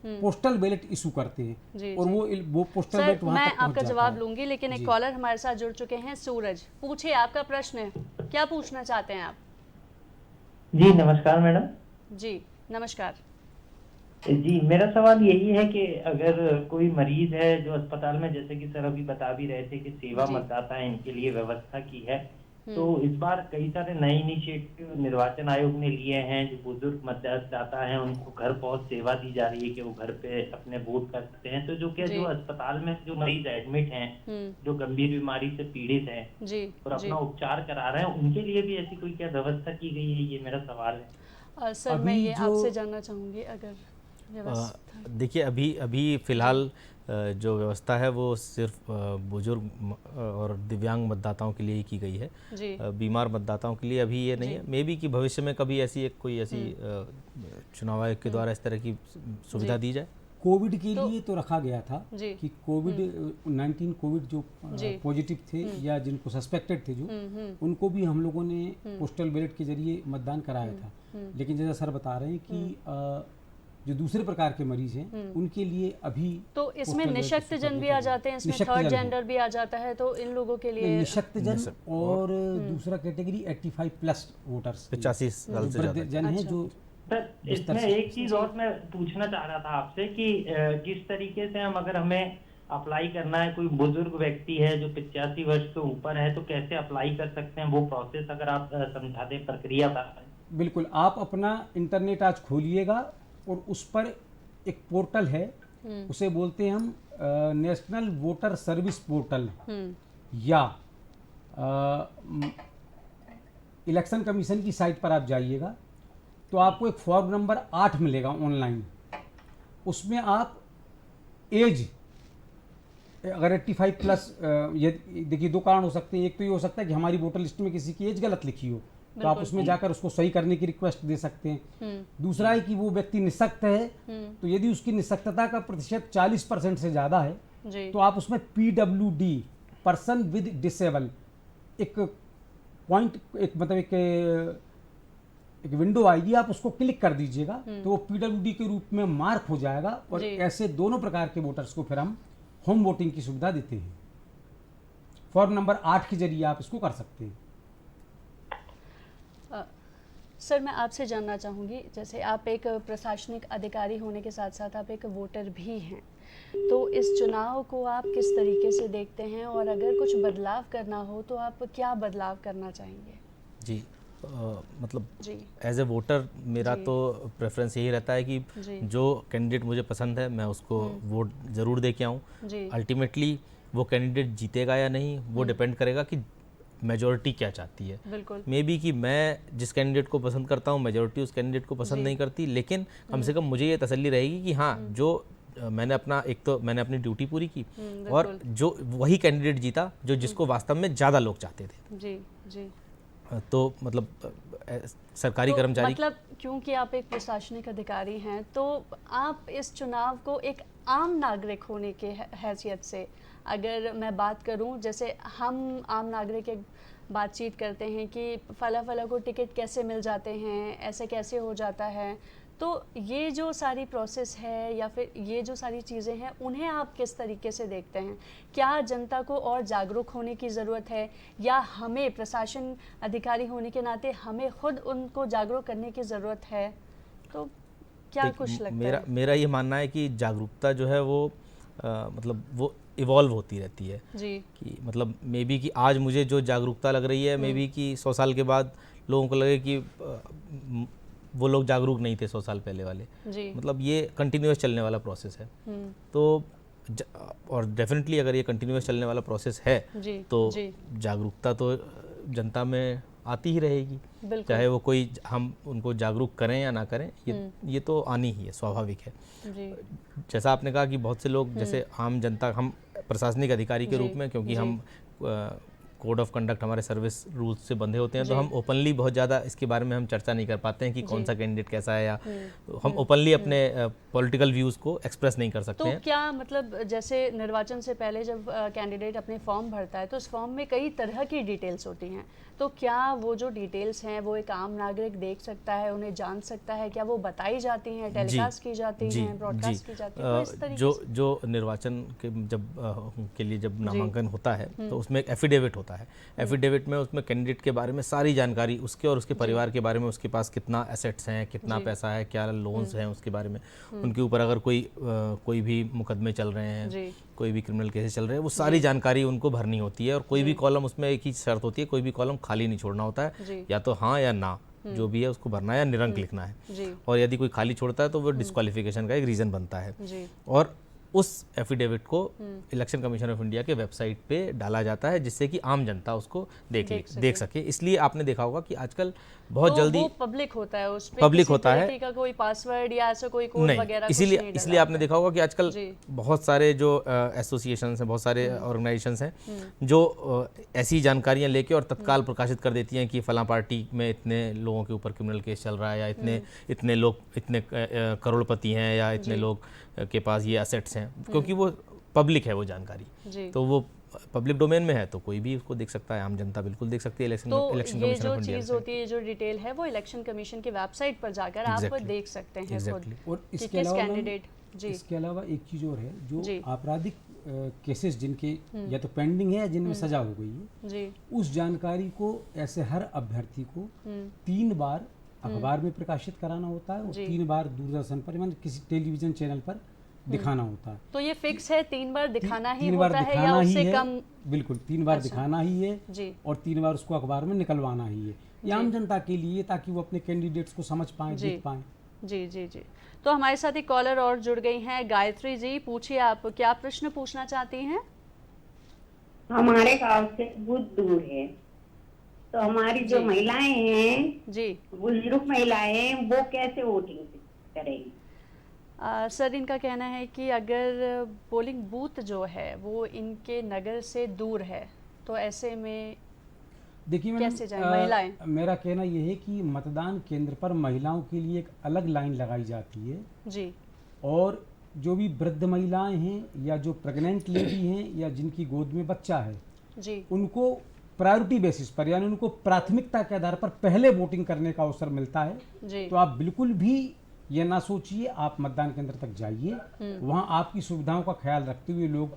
पोस्टल बैलेट इशू करते हैं और वो पोस्टल बैलेट वहां तक पहुंच जाता है। मैं आपका जवाब लूंगी, लेकिन एक कॉलर हमारे साथ जुड़ चुके हैं। सूरज, पूछिए आपका प्रश्न, क्या पूछना चाहते हैं आप? जी नमस्कार मैडम। जी नमस्कार जी, मेरा सवाल यही है कि अगर कोई मरीज है जो अस्पताल में, जैसे कि सर अभी बता भी रहे थे कि सेवा मतदाता है, इनके लिए व्यवस्था की है, तो इस बार कई सारे नए इनिशिएटिव निर्वाचन आयोग ने लिए हैं। जो बुजुर्ग मतदाता हैं उनको घर पहुंच सेवा दी जा रही है कि वो घर पे अपने वोट कर सकते हैं। तो जो क्या जो अस्पताल में जो मरीज एडमिट हैं, जो गंभीर बीमारी से पीड़ित हैं और अपना उपचार करा रहे हैं, उनके लिए भी ऐसी कोई क्या व्यवस्था की गई है? ये मेरा सवाल है। सर, मैं ये आपसे जानना चाहूँगी, अगर देखिए अभी फिलहाल जो व्यवस्था है वो सिर्फ बुजुर्ग और दिव्यांग मतदाताओं के लिए ही की गई है। बीमार मतदाताओं के लिए अभी ये नहीं है। मे बी कि भविष्य में कभी ऐसी कोई ऐसी चुनाव आयोग के द्वारा इस तरह की सुविधा दी जाए। कोविड के लिए तो रखा गया था कि कोविड-19 कोविड जो पॉजिटिव थे या जिनको सस्पेक्टेड थे जो उनको भी हम लोगों ने पोस्टल बैलेट के जरिए मतदान कराया था। लेकिन जैसा सर बता रहे हैं कि जो दूसरे प्रकार के मरीज हैं उनके लिए अभी तो इसमें निशक्त जन भी आ जाते हैं, इसमें थर्ड जेंडर भी आ जाता है, तो इन लोगों के लिए निशक्त जन और दूसरा कैटेगरी 85+ वोटर्स 85 साल से ज्यादा जन है जो। इसमें एक चीज और मैं पूछना चाह रहा था आपसे कि जिस तरीके से हम अगर हमें अप्लाई करना है, कोई बुजुर्ग व्यक्ति है जो 85 वर्ष के ऊपर है, तो कैसे अप्लाई कर सकते हैं, वो प्रोसेस अगर आप समझा दें, प्रक्रिया बता दें। बिल्कुल, आप अपना इंटरनेट आज खोलिएगा और उस पर एक पोर्टल है, उसे बोलते हैं हम नेशनल वोटर सर्विस पोर्टल, या इलेक्शन कमीशन की साइट पर आप जाइएगा तो आपको एक फॉर्म नंबर 8 मिलेगा ऑनलाइन। उसमें आप एज अगर 85 प्लस, ये देखिए 2 कारण हो सकते हैं। एक तो ये हो सकता है कि हमारी वोटर लिस्ट में किसी की एज गलत लिखी हो, तो आप उसमें जाकर उसको सही करने की रिक्वेस्ट दे सकते हैं। दूसरा है कि वो व्यक्ति निःशक्त है, तो यदि उसकी निःशक्तता का प्रतिशत 40% से ज़्यादा है तो आप उसमें PWD, पर्सन विद डिसेबल, एक पॉइंट, एक मतलब एक विंडो आएगी, आप उसको क्लिक कर दीजिएगा तो वो PWD के रूप में मार्क हो जाएगा। और ऐसे दोनों प्रकार के वोटर्स को फिर हम होम वोटिंग की सुविधा देते हैं। फॉर्म नंबर 8 के जरिए आप इसको कर सकते हैं। सर, मैं आपसे जानना चाहूँगी, जैसे आप एक प्रशासनिक अधिकारी होने के साथ साथ आप एक वोटर भी हैं, तो इस चुनाव को आप किस तरीके से देखते हैं, और अगर कुछ बदलाव करना हो तो आप क्या बदलाव करना चाहेंगे? जी, मतलब एज ए वोटर मेरा तो प्रेफरेंस यही रहता है कि जो कैंडिडेट मुझे पसंद है मैं उसको वोट ज़रूर दे के आऊँ। अल्टीमेटली वो कैंडिडेट जीतेगा या नहीं वो डिपेंड करेगा कि मेजॉरिटी क्या चाहती है। मे बी कि मैं जिस कैंडिडेट को पसंद करता हूँ मेजॉरिटी उस कैंडिडेट को पसंद नहीं करती, लेकिन कम से कम मुझे ये तसल्ली रहेगी कि हाँ, जो मैंने अपनी ड्यूटी पूरी की और जो वही कैंडिडेट जीता जो जिसको वास्तव में ज़्यादा लोग चाहते थे। जी। तो मतलब सरकारी कर्मचारी, मतलब क्योंकि आप एक प्रशासनिक अधिकारी हैं तो आप इस चुनाव को एक आम नागरिक होने के हैसियत से, अगर मैं बात करूं, जैसे हम आम नागरिक एक बातचीत करते हैं कि फला को टिकट कैसे मिल जाते हैं, ऐसे कैसे हो जाता है, तो ये जो सारी प्रोसेस है या फिर ये जो सारी चीज़ें हैं उन्हें आप किस तरीके से देखते हैं? क्या जनता को और जागरूक होने की ज़रूरत है, या हमें प्रशासन अधिकारी होने के नाते हमें खुद उनको जागरूक करने की ज़रूरत है? तो क्या कुछ लगता है? मेरा ये मानना है कि जागरूकता जो है वो मतलब वो इवॉल्व होती रहती है जी। कि मतलब मे बी कि आज मुझे जो जागरूकता लग रही है मे बी कि 100 साल के बाद लोगों को लगे कि वो लोग जागरूक नहीं थे 100 साल पहले वाले। मतलब ये कंटिन्यूअस चलने वाला प्रोसेस है। तो और डेफिनेटली अगर ये कंटिन्यूअस चलने वाला प्रोसेस है तो जागरूकता तो जनता में आती ही रहेगी, चाहे वो कोई हम उनको जागरूक करें या ना करें, ये तो आनी ही है, स्वाभाविक है। जैसा आपने कहा कि बहुत से लोग जैसे आम जनता, हम प्रशासनिक अधिकारी के रूप में, क्योंकि हम कोड ऑफ कंडक्ट हमारे सर्विस रूल्स से बंधे होते हैं, तो हम ओपनली बहुत ज़्यादा इसके बारे में हम चर्चा नहीं कर पाते हैं कि कौन सा कैंडिडेट कैसा है, या हम ओपनली अपने पॉलिटिकल व्यूज़ को एक्सप्रेस नहीं कर सकते तो हैं। क्या मतलब जैसे निर्वाचन से पहले जब कैंडिडेट अपने फॉर्म भरता है तो उस फॉर्म में कई तरह की डिटेल्स होती हैं, तो क्या वो जो डिटेल्स हैं वो एक आम नागरिक देख सकता है, उन्हें जान सकता है? क्या वो बताई जाती हैं, टेलीकास्ट की जाती हैं, ब्रॉडकास्ट की जाती है? तो इस तरीके से जो निर्वाचन के के लिए जब नामांकन होता है तो उसमें एक एफिडेविट होता है। एफिडेविट में उसमें कैंडिडेट के बारे में सारी जानकारी, उसके और उसके परिवार के बारे में, उसके पास कितना एसेट्स हैं, कितना पैसा है, क्या लोन्स हैं, उसके बारे में, उनके ऊपर अगर कोई भी मुकदमे चल रहे हैं, कोई भी क्रिमिनल केसेस चल रहे हैं, वो सारी जानकारी उनको भरनी होती है। और कोई भी कॉलम, उसमें एक ही शर्त होती है, कोई भी कॉलम खाली नहीं छोड़ना होता है, या तो हाँ या ना जो भी है उसको भरना है या निरंक लिखना है। और यदि कोई खाली छोड़ता है तो वो डिस्क्वालिफिकेशन का एक रीज़न बनता है। और उस एफिडेविट को इलेक्शन कमीशन ऑफ इंडिया के वेबसाइट पे डाला जाता है, जिससे कि आम जनता उसको देख सके। इसलिए आपने देखा होगा कि आजकल बहुत जल्दी वो पब्लिक होता है, उस पे पब्लिक होता है, का कोई पासवर्ड या ऐसा कोई कोड वगैरह इसलिए आपने देखा होगा कि आजकल बहुत सारे जो एसोसिएशंस हैं, बहुत सारे ऑर्गेनाइजेशंस हैं जो ऐसी जानकारियां लेके और तत्काल प्रकाशित कर देती हैं कि फलां पार्टी में इतने लोगों के ऊपर क्रिमिनल केस चल रहा है, या इतने लोग, इतने करोड़पति हैं, या इतने लोग के पास ये एसेट्स हैं, क्योंकि वो पब्लिक है वो जानकारी, तो वो पब्लिक डोमेन में है, तो कोई भी उसको देख सकता है, आम जनता बिल्कुल देख सकती है। इलेक्शन कमीशन जो चीज़ होती है, जो डिटेल है, वो इलेक्शन कमीशन की वेबसाइट पर जाकर आप देख सकते हैं खुद। और इसके अलावा एक चीज़ और है, जो आपराधिक केसेस जिनके या तो पेंडिंग है या जिनमें सजा हो गई है, उस जानकारी को ऐसे हर अभ्यर्थी को 3 बार अखबार में प्रकाशित कराना होता है और 3 बार दूरदर्शन पर, मतलब किसी टेलीविजन चैनल पर दिखाना होता है। तो ये फिक्स है, 3 बार दिखाना ही तीन बार होता है या दिखाना ही उससे है, कम? बिल्कुल 3 बार अच्छा। दिखाना ही है जी और 3 बार उसको अखबार में निकलवाना ही है। ये आम जनता के लिए, ताकि वो अपने कैंडिडेट्स को समझ पाएं, जी देख पाएं। जी जी जी। तो हमारे साथ एक कॉलर और जुड़ गई हैं, गायत्री जी, पूछिए आप क्या प्रश्न पूछना चाहती हैं? हमारे गांव से बहुत दूर है, तो हमारी जो महिलाएं हैं जी, बुजुर्ग महिलाएं, वो कैसे वोटिंग करेंगी? सर इनका कहना है कि अगर पोलिंग बूथ जो है वो इनके नगर से दूर है तो ऐसे में देखिए कैसे जाएं महिलाएं? मेरा कहना यह है कि मतदान केंद्र पर महिलाओं के लिए एक अलग लाइन लगाई जाती है जी, और जो भी वृद्ध महिलाएं हैं या जो प्रेग्नेंट लेडी हैं या जिनकी गोद में बच्चा है जी, उनको प्रायोरिटी बेसिस पर, यानी उनको प्राथमिकता के आधार पर पहले वोटिंग करने का अवसर मिलता है। जी, तो आप बिल्कुल भी ये ना सोचिए, आप मतदान केंद्र तक जाइए, वहाँ आपकी सुविधाओं का ख्याल रखते हुए लोग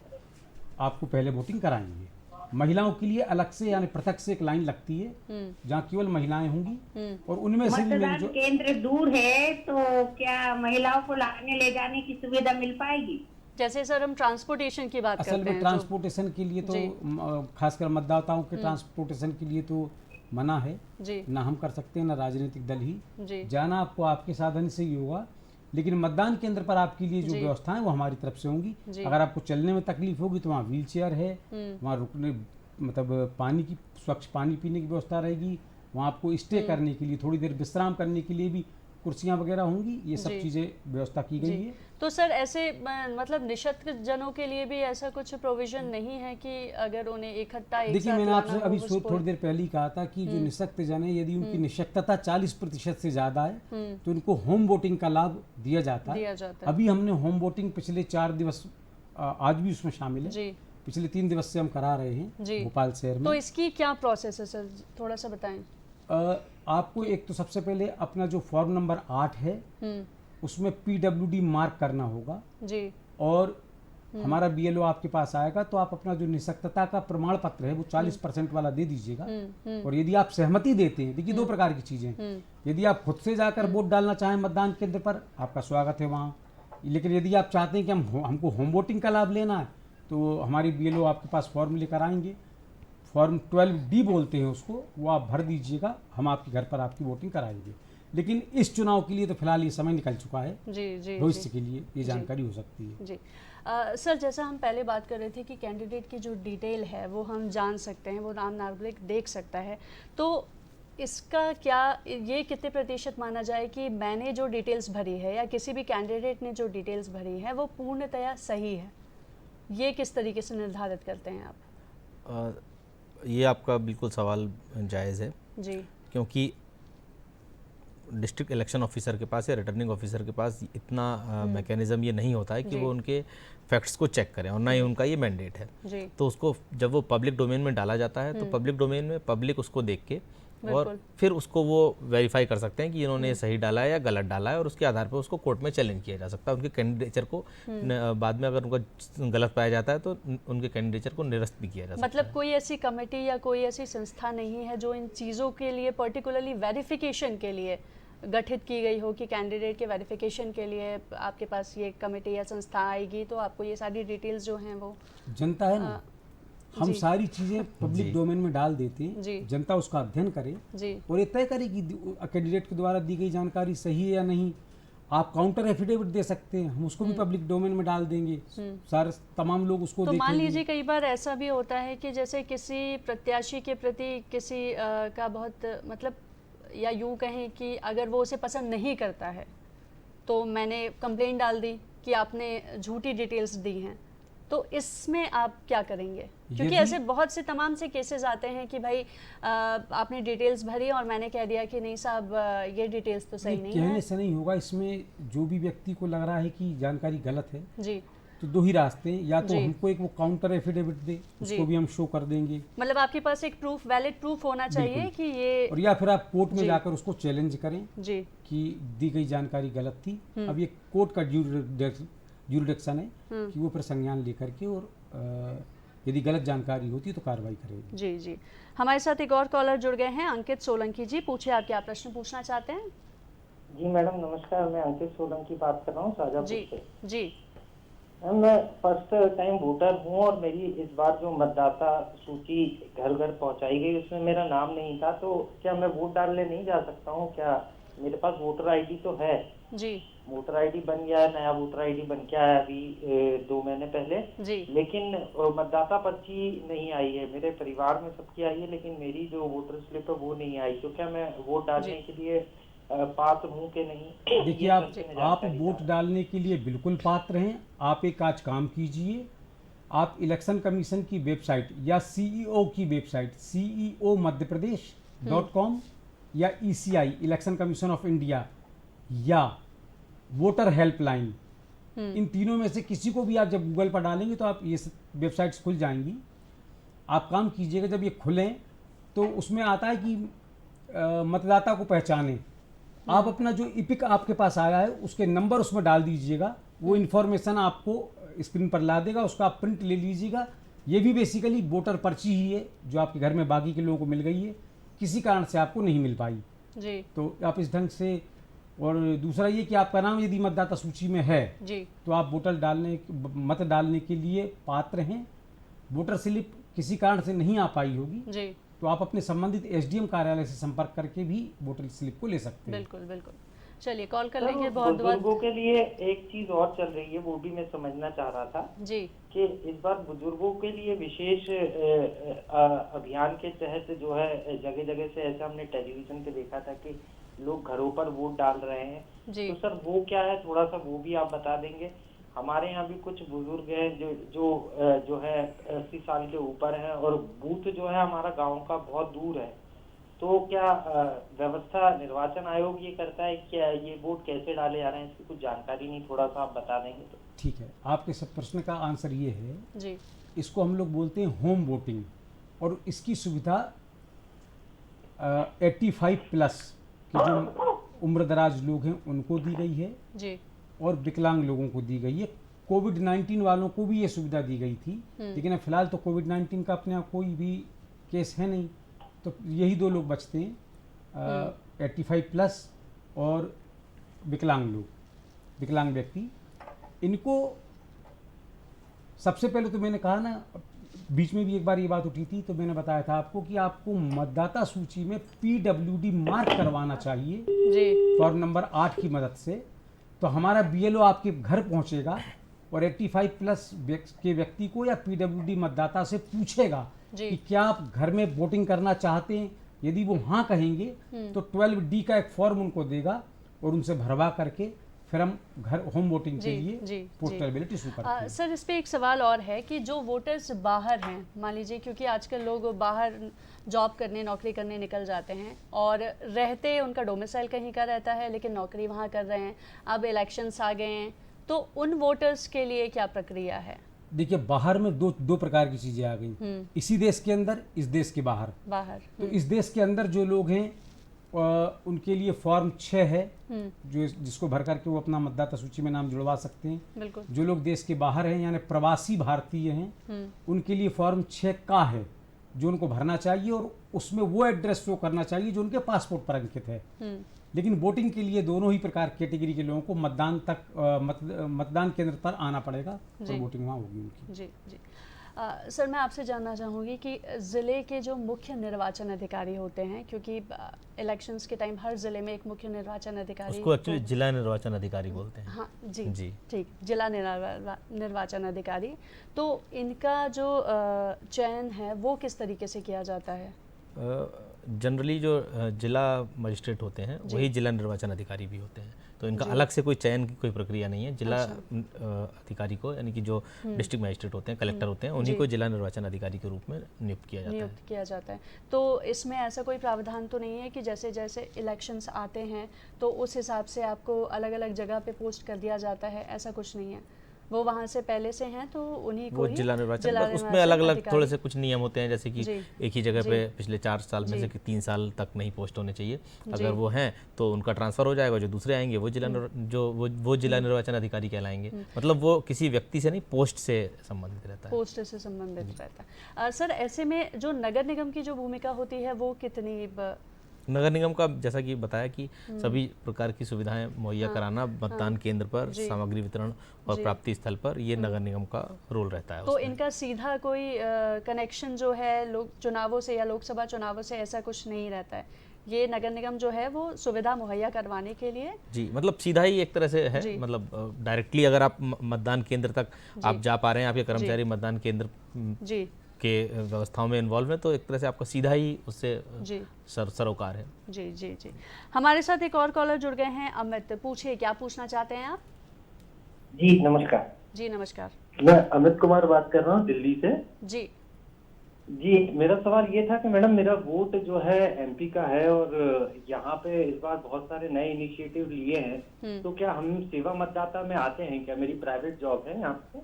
आपको पहले वोटिंग कराएंगे। महिलाओं के लिए अलग से यानी पृथक से एक लाइन लगती है जहाँ केवल महिलाएं होंगी और उनमें से भी मेरी मतदान जो केंद्र दूर है तो क्या महिलाओं को लाने ले जाने की सुविधा मिल पाएगी? जैसे सर हम ट्रांसपोर्टेशन की बात असल करते में हैं ट्रांसपोर्टेशन के लिए तो खासकर मतदाताओं के ट्रांसपोर्टेशन के लिए तो मना है, जी ना हम कर सकते हैं ना राजनीतिक दल ही। जी, जाना आपको आपके साधन से ही होगा, लेकिन मतदान केंद्र पर आपके लिए जो व्यवस्थाएं वो हमारी तरफ से होंगी। अगर आपको चलने में तकलीफ होगी तो वहाँ व्हील चेयर है, वहाँ रुकने मतलब पानी की स्वच्छ पानी पीने की व्यवस्था रहेगी, वहाँ आपको स्टे करने के लिए, थोड़ी देर विश्राम करने के लिए भी कुर्सियाँ वगैरह होंगी। ये सब चीज़ें व्यवस्था की गई है। तो सर ऐसे मतलब निशक्त जनों के लिए भी ऐसा कुछ प्रोविजन नहीं है कि अगर उन्हें इकट्ठा एक देखिए, साथ मैंने आपसे लाना अभी हो थोड़ी देर पहले ही कहा था कि जो निशक्त जन है, यदि उनकी निशक्तता 40% से ज़्यादा है तो उनको होम वोटिंग का लाभ दिया जाता है। अभी हमने होम वोटिंग पिछले 4 दिवस, आज भी उसमें शामिल है, जी, पिछले 3 दिवस से हम करा रहे हैं भोपाल शहर में। तो इसकी क्या प्रोसेस है सर, थोड़ा सा बताएं। आपको एक तो सबसे पहले अपना जो फॉर्म नंबर 8 है उसमें PWD मार्क करना होगा जी, और हमारा BLO आपके पास आएगा तो आप अपना जो निशक्तता का प्रमाण पत्र है वो 40% वाला दे दीजिएगा। और यदि आप सहमति देते हैं, देखिए 2 प्रकार की चीज़ें, यदि आप खुद से जाकर वोट डालना चाहें मतदान केंद्र पर, आपका स्वागत है वहाँ, लेकिन यदि आप चाहते हैं कि हमको होम वोटिंग का लाभ लेना है तो हमारी BLO आपके पास फॉर्म लेकर आएंगे, फॉर्म 12D बोलते हैं उसको, वो आप भर दीजिएगा, हम आपके घर पर आपकी वोटिंग कराएंगे। लेकिन इस चुनाव के लिए तो फिलहाल ये समय निकल चुका है, भविष्य के लिए ये जानकारी हो सकती है। जी सर, जैसा हम पहले बात कर रहे थे कि कैंडिडेट की जो डिटेल है वो हम जान सकते हैं, वो आम नागरिक देख सकता है, तो इसका क्या ये कितने प्रतिशत माना जाए कि मैंने जो डिटेल्स भरी है या किसी भी कैंडिडेट ने जो डिटेल्स भरी है वो पूर्णतया सही है? ये किस तरीके से निर्धारित करते हैं आप? ये आपका बिल्कुल सवाल जायज़ है जी, क्योंकि डिस्ट्रिक्ट इलेक्शन ऑफिसर के पास या रिटर्निंग ऑफिसर के पास इतना मैकेनिज्म ये नहीं होता है कि वो उनके फैक्ट्स को चेक करें, और ना ही उनका ये मैंडेट है। तो उसको जब वो पब्लिक डोमेन में डाला जाता है तो पब्लिक डोमेन में पब्लिक उसको देख के और फिर उसको वो वेरीफाई कर सकते हैं कि इन्होंने सही डाला है या गलत डाला है, और उसके आधार पर उसको कोर्ट में चैलेंज किया जा सकता है। उनके कैंडिडेचर को बाद में अगर उनका गलत पाया जाता है तो उनके कैंडिडेचर को निरस्त भी किया जा सकता है। मतलब कोई ऐसी कमेटी या कोई ऐसी संस्था नहीं है जो इन चीज़ों के लिए पर्टिकुलरली वेरिफिकेशन के लिए गठित की गई हो कि कैंडिडेट के वेरिफिकेशन के लिए आपके पास ये कमेटी या संस्था आएगी तो आपको ये सारी डिटेल्स जो हैं वो जनता है ना, हम सारी चीज़ें पब्लिक डोमेन में डाल देते हैं, जनता उसका अध्ययन करे और ये तय करे कि कैंडिडेट के द्वारा दी गई जानकारी सही है या नहीं। आप काउंटर एफिडेविट दे सकते हैं, हम उसको भी पब्लिक डोमेन में डाल देंगे, सारे तमाम लोग उसको तो देखेंगे। मान लीजिए कई बार ऐसा भी होता है कि जैसे किसी प्रत्याशी के प्रति किसी का बहुत मतलब, या यूँ कहें कि अगर वो उसे पसंद नहीं करता है तो मैंने कंप्लेंट डाल दी कि आपने झूठी डिटेल्स दी हैं, तो इसमें आप क्या करेंगे? क्योंकि ऐसे बहुत से तमाम से केसेस आते हैं कि भाई आपने डिटेल्स भरी और मैंने कह दिया कि नहीं साहब ये डिटेल्स तो सही नहीं है। कहने से नहीं होगा, इसमें जो भी व्यक्ति को लग रहा है कि जानकारी गलत है जी, तो 2 ही रास्ते हैं, या तो हमको एक वो काउंटर एफिडेविट दे, उसको भी हम शो कर देंगे, मतलब आपके पास एक प्रूफ, वैलिड प्रूफ होना चाहिए कि ये, और या फिर आप कोर्ट में जाकर उसको चैलेंज करें जी कि दी गई जानकारी गलत थी। अब ये कोर्ट का ज्यूरिडिक्शन है कि वो फिर संज्ञान लेकर के और यदि गलत जानकारी होती तो कार्रवाई करेगी। जी जी। हमारे साथ एक और कॉलर जुड़ गए हैं, अंकित सोलंकी जी, पूछे आप क्या प्रश्न पूछना चाहते हैं? जी मैडम नमस्कार, मैं अंकित सोलंकी बात कर रहा हूँ शाजापुर से। जी मैं फर्स्ट टाइम वोटर हूँ और मेरी इस बार जो मतदाता सूची घर घर पहुंचाई गई उसमें मेरा नाम नहीं था, तो क्या मैं वोट डालने नहीं जा सकता हूँ? क्या मेरे पास वोटर आईडी तो है जी, वोटर आईडी बन गया है, नया वोटर आईडी बन के आया अभी 2 महीने पहले जी, लेकिन मतदाता पर्ची नहीं आई है। मेरे परिवार में सबकी आई है लेकिन मेरी जो वोटर स्लिप है वो नहीं आई, तो क्या मैं वोट डालने के लिए पात्र हूँ कि नहीं? देखिए, आप वोट डालने के लिए बिल्कुल पात्र हैं। आप एक आज काम कीजिए, आप इलेक्शन कमीशन की वेबसाइट या सीईओ की वेबसाइट ceo madhyapradesh.com या ECI election commission of India या वोटर हेल्पलाइन, इन तीनों में से किसी को भी आप जब गूगल पर डालेंगे तो आप ये वेबसाइट्स खुल जाएंगी। आप काम कीजिएगा, जब ये खुलें तो उसमें आता है कि मतदाता को पहचाने। आप अपना जो इपिक आपके पास आया है उसके नंबर उसमें डाल दीजिएगा, वो इन्फॉर्मेशन आपको स्क्रीन पर ला देगा, उसका आप प्रिंट ले लीजिएगा। ये भी बेसिकली वोटर पर्ची ही है जो आपके घर में बाकी के लोगों को मिल गई है, किसी कारण से आपको नहीं मिल पाई जी, तो आप इस ढंग से। और दूसरा ये कि आपका नाम यदि मतदाता सूची में है जी, तो आप मत डालने के लिए पात्र हैं। वोटर स्लिप किसी कारण से नहीं आ पाई होगी जी, तो आप अपने संबंधित एसडीएम कार्यालय से संपर्क करके भी वोटर स्लिप को ले सकते हैं। बिल्कुल बिल्कुल। चलिए, कॉल कर लेंगे। बहुत बुजुर्गों के लिए एक चीज और चल रही है, वो भी मैं समझना चाह रहा था जी, कि इस बार बुजुर्गों के लिए विशेष अभियान के तहत जो है जगह जगह से ऐसा हमने टेलीविजन पे देखा था कि लोग घरों पर वोट डाल रहे हैं, जी, तो सर वो क्या है, थोड़ा सा वो भी आप बता देंगे। हमारे यहाँ भी कुछ बुजुर्ग हैं जो है 80 साल के ऊपर हैं और बूथ जो है हमारा गांव का बहुत दूर है, तो क्या व्यवस्था निर्वाचन आयोग ये करता है? क्या ये वोट कैसे डाले जा रहे हैं, इसकी कुछ जानकारी नहीं, थोड़ा सा आप बता देंगे तो। ठीक है, आपके सब प्रश्न का आंसर ये है जी, इसको हम लोग बोलते हैं होम वोटिंग, और इसकी सुविधा 85+ के जो उम्रदराज लोग हैं उनको दी गई है जी, और विकलांग लोगों को दी गई है। कोविड-19 वालों को भी ये सुविधा दी गई थी, लेकिन अब फिलहाल तो कोविड-19 का अपने यहाँ कोई भी केस है नहीं, तो यही 2 लोग बचते हैं, 85+ और विकलांग व्यक्ति। इनको सबसे पहले तो मैंने कहा ना, बीच में भी एक बार ये बात उठी थी तो मैंने बताया था आपको कि आपको मतदाता सूची में PWD मार्क करवाना चाहिए जी, फॉर्म नंबर 8 की मदद से। तो हमारा BLO आपके घर पहुंचेगा और 85+ के व्यक्ति को या PWD मतदाता से पूछेगा कि क्या आप घर में वोटिंग करना चाहते हैं। यदि वो हाँ कहेंगे तो 12D का एक फॉर्म उनको देगा और उनसे भरवा करके फिर हम घर होम वोटिंग के लिए पोस्टल बैलेट इशू करते हैं। सर, इस पे एक सवाल और है कि जो वोटर्स बाहर हैं, मान लीजिए, क्योंकि आजकल लोग बाहर जॉब करने, नौकरी करने निकल जाते हैं और रहते उनका डोमिसाइल कहीं का रहता है लेकिन नौकरी वहाँ कर रहे हैं, अब इलेक्शंस आ गए हैं, तो उन वोटर्स के लिए क्या प्रक्रिया है? देखिए, बाहर में दो प्रकार की चीजें आ गई, इसी देश के अंदर, इस देश के बाहर। तो इस देश के अंदर जो लोग हैं उनके लिए फॉर्म 6 है जो जिसको भर करके वो अपना मतदाता सूची में नाम जुड़वा सकते हैं। जो लोग देश के बाहर हैं यानी प्रवासी भारतीय हैं उनके लिए फॉर्म 6 का है जो उनको भरना चाहिए और उसमें वो एड्रेस शो करना चाहिए जो उनके पासपोर्ट पर अंकित है। लेकिन वोटिंग के लिए दोनों ही प्रकार कैटेगरी के लोगों को मतदान केंद्र पर आना पड़ेगा और वोटिंग वहाँ होगी उनकी। जी जी। सर, मैं आपसे जानना चाहूँगी कि ज़िले के जो मुख्य निर्वाचन अधिकारी होते हैं, क्योंकि इलेक्शंस के टाइम हर ज़िले में एक मुख्य निर्वाचन अधिकारी, उसको एक्चुअली जिला निर्वाचन अधिकारी बोलते हैं। हाँ जी जी, ठीक, जिला निर्वाचन अधिकारी। तो इनका जो चयन है वो किस तरीके से किया जाता है? जनरली जो जिला मजिस्ट्रेट होते हैं वही जिला निर्वाचन अधिकारी भी होते हैं, तो इनका अलग से कोई चयन की कोई प्रक्रिया नहीं है। जिला अधिकारी को, यानी कि जो डिस्ट्रिक्ट मजिस्ट्रेट होते हैं, कलेक्टर होते हैं, उन्हीं को जिला निर्वाचन अधिकारी के रूप में नियुक्त किया जाता है। तो इसमें ऐसा कोई प्रावधान तो नहीं है कि जैसे जैसे इलेक्शंस आते हैं तो उस हिसाब से आपको अलग अलग जगह पे पोस्ट कर दिया जाता है, ऐसा कुछ नहीं है? वो वहाँ से पहले से हैं तो उन्हीं को जिला निर्वाचन, उसमें अलग अलग थोड़े से कुछ नियम होते हैं, जैसे कि एक ही जगह पे पिछले 4 साल में से 3 साल तक नहीं पोस्ट होने चाहिए। अगर वो हैं तो उनका ट्रांसफर हो जाएगा, जो दूसरे आएंगे वो जिला निर्वाचन अधिकारी कहलाएंगे। मतलब वो किसी व्यक्ति से नहीं, पोस्ट से संबंधित रहता है। पोस्ट से संबंधित रहता है। सर, ऐसे में जो नगर निगम की जो भूमिका होती है वो कितनी नगर निगम का जैसा कि बताया कि सभी प्रकार की सुविधाएं मुहैया कराना, मतदान केंद्र पर सामग्री वितरण और प्राप्ति स्थल पर, ये नगर निगम का रोल रहता है। तो इनका सीधा कोई कनेक्शन जो है लोक चुनावों से या लोकसभा चुनावों से ऐसा कुछ नहीं रहता है, ये नगर निगम जो है वो सुविधा मुहैया करवाने के लिए जी, मतलब सीधा ही एक तरह से है, मतलब डायरेक्टली अगर आप मतदान केंद्र तक आप जा पा रहे हैं, आपके कर्मचारी मतदान केंद्र जी के व्यवस्थाओं में इन्वॉल्व है, तो एक तरह से आपका सीधा ही उससे सरोकार है। जी जी जी। हमारे साथ एक और कॉलर जुड़ गए हैं, अमित, पूछिए क्या पूछना चाहते हैं आप? जी नमस्कार। जी नमस्कार। मैं अमित कुमार बात कर रहा हूँ दिल्ली से। जी जी, मेरा सवाल ये था कि मैडम मेरा वोट जो है एमपी का है और यहाँ पे इस बार बहुत सारे नए इनिशिएटिव लिए हैं, तो क्या हम सेवा मतदाता में आते हैं क्या? मेरी प्राइवेट जॉब है यहाँ पे,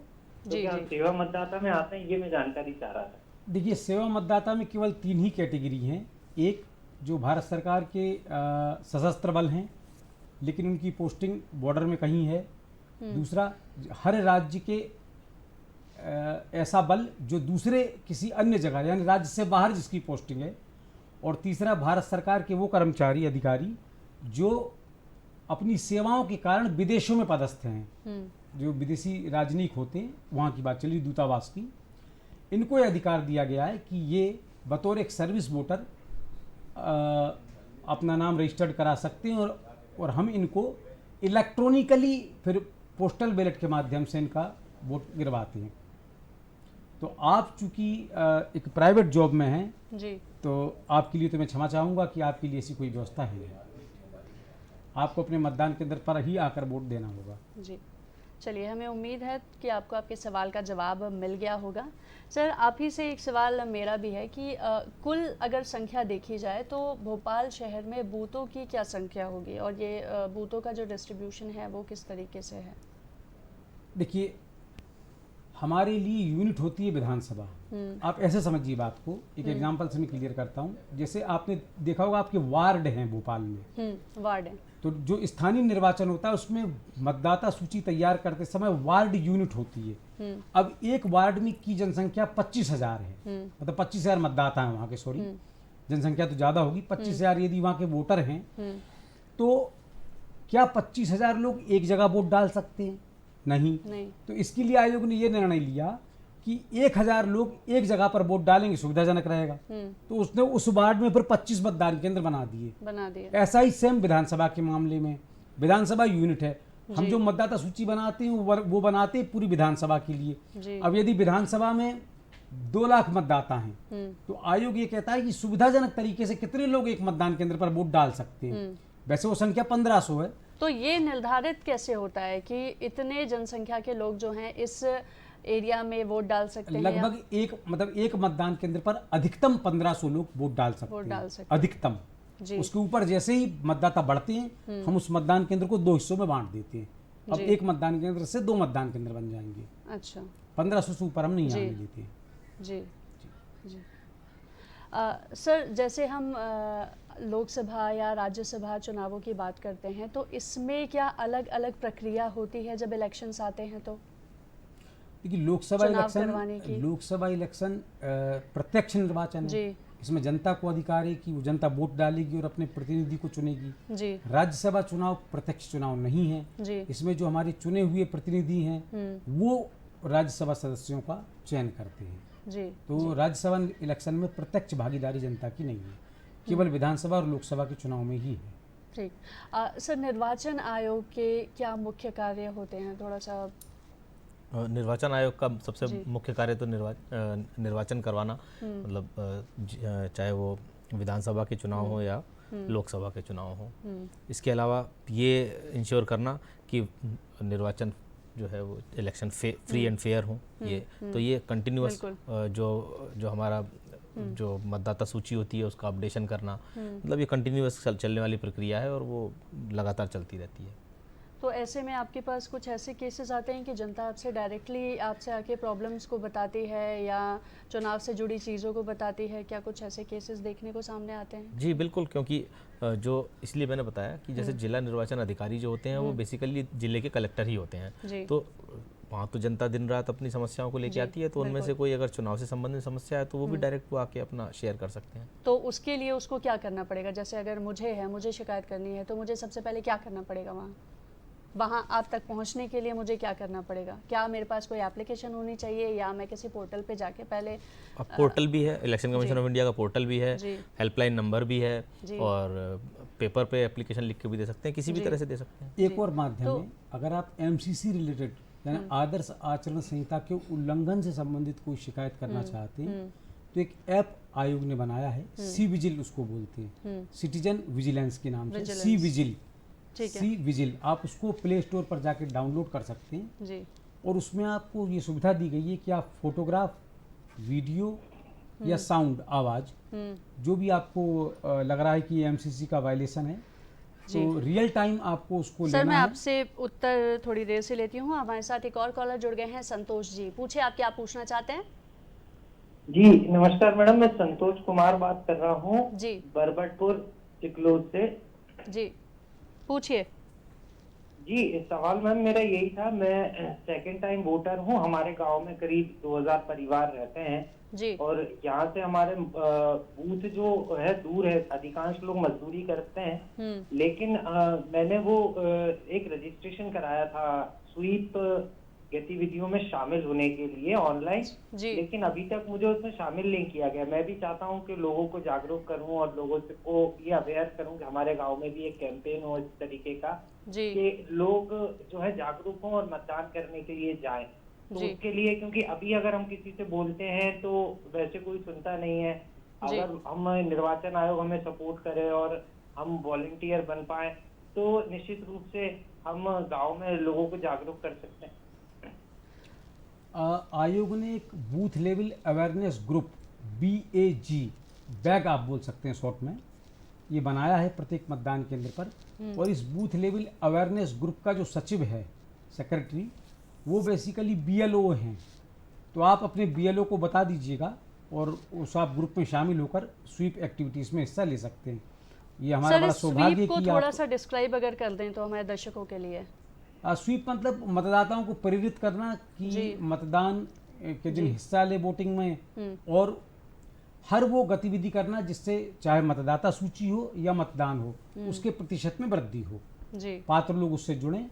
तो क्या हम सेवा मतदाता में आते हैं, ये मैं जानकारी चाह रहा था। देखिए, सेवा मतदाता में केवल 3 ही कैटेगरी हैं। एक जो भारत सरकार के सशस्त्र बल हैं लेकिन उनकी पोस्टिंग बॉर्डर में कहीं है। दूसरा, हर राज्य के ऐसा बल जो दूसरे किसी अन्य जगह यानी राज्य से बाहर जिसकी पोस्टिंग है। और तीसरा, भारत सरकार के वो कर्मचारी अधिकारी जो अपनी सेवाओं के कारण विदेशों में पदस्थ हैं, जो विदेशी राजनयिक होते हैं, वहाँ की बात चली दूतावास की, इनको ये अधिकार दिया गया है कि ये बतौर एक सर्विस वोटर अपना नाम रजिस्टर्ड करा सकते हैं और हम इनको इलेक्ट्रॉनिकली फिर पोस्टल बैलेट के माध्यम से इनका वोट गिरवाते हैं। तो आप चूंकि एक प्राइवेट जॉब में हैं जी, तो आपके लिए तो मैं क्षमा चाहूँगा कि आपके लिए ऐसी कोई व्यवस्था है नहीं। आपको अपने मतदान केंद्र पर ही आकर वोट देना होगा। जी, चलिए, हमें उम्मीद है कि आपको आपके सवाल का जवाब मिल गया होगा। सर, आप ही से एक सवाल मेरा भी है कि कुल अगर संख्या देखी जाए तो भोपाल शहर में बूथों की क्या संख्या होगी और ये बूथों का जो डिस्ट्रीब्यूशन है वो किस तरीके से है? देखिए, हमारे लिए यूनिट होती है विधानसभा। आप ऐसे समझिए बात को, एक एग्जांपल से मैं क्लियर करता हूँ। जैसे आपने देखा होगा आपके वार्ड हैं भोपाल में, वार्ड है, तो जो स्थानीय निर्वाचन होता है उसमें मतदाता सूची तैयार करते समय वार्ड यूनिट होती है। अब एक वार्ड में की जनसंख्या 25,000 है, मतलब 25,000 मतदाता हैं वहाँ के, सॉरी जनसंख्या तो ज़्यादा होगी, 25,000 यदि वहाँ के वोटर हैं, तो क्या 25,000 लोग एक जगह वोट डाल सकते हैं? नहीं। तो इसके लिए आयोग ने ये निर्णय लिया कि 1,000 लोग एक जगह पर वोट डालेंगे, सुविधाजनक रहेगा। तो उसने उस वार्ड में फिर 25 मतदान केंद्र बना दिए। ऐसा ही सेम विधानसभा के मामले में, विधानसभा यूनिट है, हम जो मतदाता सूची बनाते हैं वो बनाते हैं पूरी विधानसभा के लिए। अब यदि विधानसभा में 2 लाख मतदाता हैं तो आयोग ये कहता है कि सुविधाजनक तरीके से कितने लोग एक मतदान केंद्र पर वोट डाल सकते हैं। वैसे वो संख्या 1500 है। तो ये निर्धारित कैसे होता है कि इतने जनसंख्या के लोग जो हैं इस एरिया में वोट डाल सकते हैं? लगभग एक मतदान केंद्र पर अधिकतम 1500 लोग वोट डाल सकते हैं, अधिकतम। उसके ऊपर जैसे ही मतदाता बढ़ते हैं हम उस मतदान केंद्र को 2 हिस्सों में बांट देते हैं। अब एक मतदान केंद्र से 2 मतदान केंद्र बन जाएंगे। अच्छा, 1500 से ऊपर हम नहीं आने देते। जी जी। सर, जैसे हम लोकसभा या राज्यसभा चुनावों की बात करते हैं तो इसमें क्या अलग अलग प्रक्रिया होती है जब इलेक्शंस आते हैं? तो देखिए, लोकसभा इलेक्शन प्रत्यक्ष निर्वाचन है। इसमें जनता को अधिकार है कि वो जनता वोट डालेगी और अपने प्रतिनिधि को चुनेगी। राज्यसभा चुनाव प्रत्यक्ष चुनाव नहीं है। इसमें जो हमारे चुने हुए प्रतिनिधि हैं वो राज्यसभा सदस्यों का चयन करते हैं। तो राज्यसभा इलेक्शन में प्रत्यक्ष भागीदारी जनता की नहीं है, केवल विधानसभा और लोकसभा के चुनाव में ही है। ठीक। सर, निर्वाचन आयोग के क्या मुख्य कार्य होते हैं, थोड़ा सा? निर्वाचन आयोग का सबसे मुख्य कार्य तो निर्वाचन करवाना, मतलब चाहे वो विधानसभा के चुनाव हो या लोकसभा के चुनाव हो। इसके अलावा ये इंश्योर करना कि निर्वाचन जो है वो इलेक्शन फ्री एंड फेयर हो। ये कंटिन्यूअस जो हमारा जो मतदाता सूची होती है उसका अपडेशन करना, मतलब ये कंटिन्यूअस चलने वाली प्रक्रिया है और वो लगातार चलती रहती है। तो ऐसे में आपके पास कुछ ऐसे केसेस आते हैं कि जनता आपसे डायरेक्टली आपसे आके प्रॉब्लम्स को बताती है या चुनाव से जुड़ी चीज़ों को बताती है? क्या कुछ ऐसे केसेस देखने को सामने आते हैं? जी बिल्कुल, क्योंकि जो इसलिए मैंने बताया कि जैसे जिला निर्वाचन अधिकारी जो होते हैं वो बेसिकली जिले के कलेक्टर ही होते हैं। तो वहाँ तो जनता दिन रात अपनी समस्याओं को लेके आती है, तो उनमें से कोई अगर चुनाव से संबंधित समस्या है तो वो भी डायरेक्ट वो आके अपना शेयर कर सकते हैं। तो उसके लिए उसको क्या करना पड़ेगा? जैसे अगर मुझे शिकायत करनी है तो मुझे सबसे पहले क्या करना पड़ेगा? वहाँ आप तक पहुँचने के लिए मुझे क्या करना पड़ेगा? क्या मेरे पास कोई एप्लीकेशन होनी चाहिए या मैं किसी पोर्टल पे जाके पहले? पोर्टल भी है, इलेक्शन कमीशन ऑफ इंडिया का पोर्टल भी है, हेल्पलाइन नंबर भी है, और पेपर पे एप्लीकेशन लिख के भी दे सकते हैं, किसी भी तरह से दे सकते हैं। एक और माध्यम है, अगर आप MCC रिलेटेड यानी आदर्श आचरण संहिता के उल्लंघन से संबंधित कोई शिकायत करना चाहते हैं तो एक ऐप आयोग ने बनाया है, सी विजिल उसको बोलते हैं, सिटीजन विजिलेंस के नाम से, सी विजिल। आप उसको प्ले स्टोर पर जाके डाउनलोड कर सकते हैं जी। और उसमें आपको ये सुविधा दी गई है कि आप फोटोग्राफ, वीडियो या साउंड, आवाज, जो भी आपको लग रहा है कि MCC का वायलेशन है तो रियल टाइम आपको उसको लेना है। सर, मैं आपसे उत्तर थोड़ी देर से लेती हूँ। हमारे साथ एक और कॉलर जुड़ गए हैं, संतोष जी। पूछे, आप क्या पूछना चाहते हैं? जी नमस्कार मैडम, मैं संतोष कुमार बात कर रहा हूँ जी, बरबटपुर चिकलोद से। जी पूछिए। जी सवाल मैम मेरा यही था, मैं सेकंड टाइम वोटर हूँ। हमारे गांव में करीब 2000 परिवार रहते हैं जी। और यहाँ से हमारे बूथ जो है दूर है, अधिकांश लोग मजदूरी करते हैं। लेकिन मैंने वो एक रजिस्ट्रेशन कराया था स्वीप गतिविधियों में शामिल होने के लिए ऑनलाइन, लेकिन अभी तक मुझे उसमें शामिल नहीं किया गया। मैं भी चाहता हूँ कि लोगों को जागरूक करूँ और लोगों को ये अवेयर करूँ कि हमारे गांव में भी एक कैंपेन हो इस तरीके का कि लोग जो है जागरूक हों और मतदान करने के लिए जाएं। तो उसके लिए, क्योंकि अभी अगर हम किसी से बोलते हैं तो वैसे कोई सुनता नहीं है। अगर हम निर्वाचन आयोग हमें सपोर्ट करे और हम वॉलंटियर बन पाए तो निश्चित रूप से हम गांव में लोगों को जागरूक कर सकते हैं। आयोग ने एक booth level awareness group BAG, bag आप बोल सकते हैं शॉर्ट में, ये बनाया है प्रत्येक मतदान केंद्र पर। और इस बूथ लेवल अवेयरनेस ग्रुप का जो सचिव है, सेक्रेटरी, वो बेसिकली BLO हैं। तो आप अपने BLO को बता दीजिएगा और उस आप ग्रुप में शामिल होकर स्वीप एक्टिविटीज में हिस्सा ले सकते हैं। ये हमारा बड़ा सौभाग्य है कि थोड़ा सा डिस्क्राइब अगर कर दें तो हमारे दर्शकों के लिए। स्वीप मतलब मतदाताओं को प्रेरित करना कि मतदान के दिन हिस्सा ले वोटिंग में, और हर वो गतिविधि करना जिससे चाहे मतदाता सूची हो या मतदान हो उसके प्रतिशत में वृद्धि हो, पात्र लोग उससे जुड़ें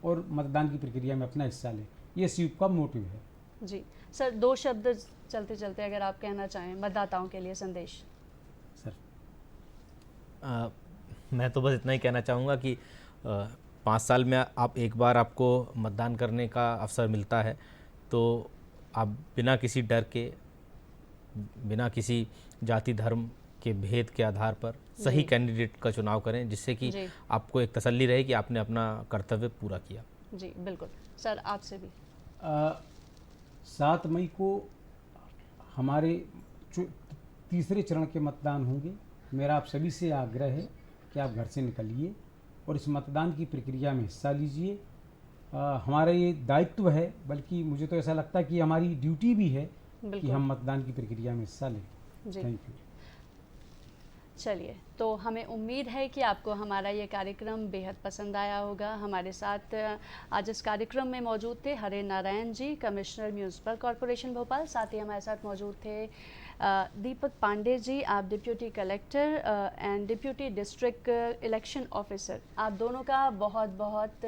और मतदान की प्रक्रिया में अपना हिस्सा लें। ये स्वीप का मोटिव है जी। सर, 2 शब्द चलते चलते अगर आप कहना चाहें मतदाताओं के लिए संदेश। सर मैं तो बस इतना ही कहना चाहूँगा कि 5 साल में आप एक बार आपको मतदान करने का अवसर मिलता है तो आप बिना किसी डर के, बिना किसी जाति धर्म के भेद के आधार पर सही कैंडिडेट का चुनाव करें, जिससे कि आपको एक तसल्ली रहे कि आपने अपना कर्तव्य पूरा किया। जी बिल्कुल। सर, आपसे भी 7 मई को हमारे तीसरे चरण के मतदान होंगे। मेरा आप सभी से आग्रह है कि आप घर से निकलिए और इस मतदान की प्रक्रिया में हिस्सा लीजिए। हमारा ये दायित्व है, बल्कि मुझे तो ऐसा लगता है कि हमारी ड्यूटी भी है कि हम मतदान की प्रक्रिया में हिस्सा लें। Thank you. चलिए, तो हमें उम्मीद है कि आपको हमारा ये कार्यक्रम बेहद पसंद आया होगा। हमारे साथ आज इस कार्यक्रम में मौजूद थे हरे Narayan ji, commissioner municipal corporation Bhopal. साथ ही हमारे साथ मौजूद थे दीपक पांडे जी, आप deputy collector and deputy district election officer. आप दोनों का बहुत बहुत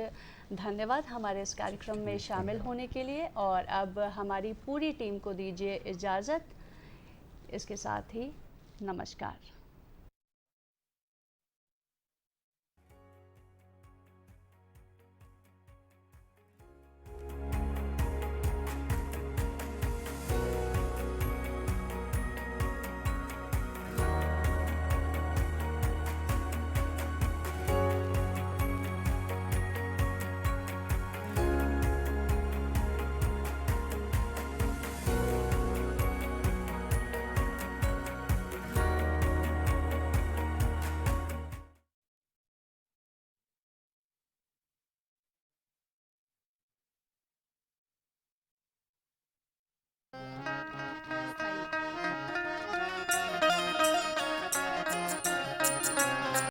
धन्यवाद हमारे इस कार्यक्रम में शामिल होने के लिए। और अब हमारी पूरी टीम को दीजिए इजाज़त। इसके साथ ही नमस्कार।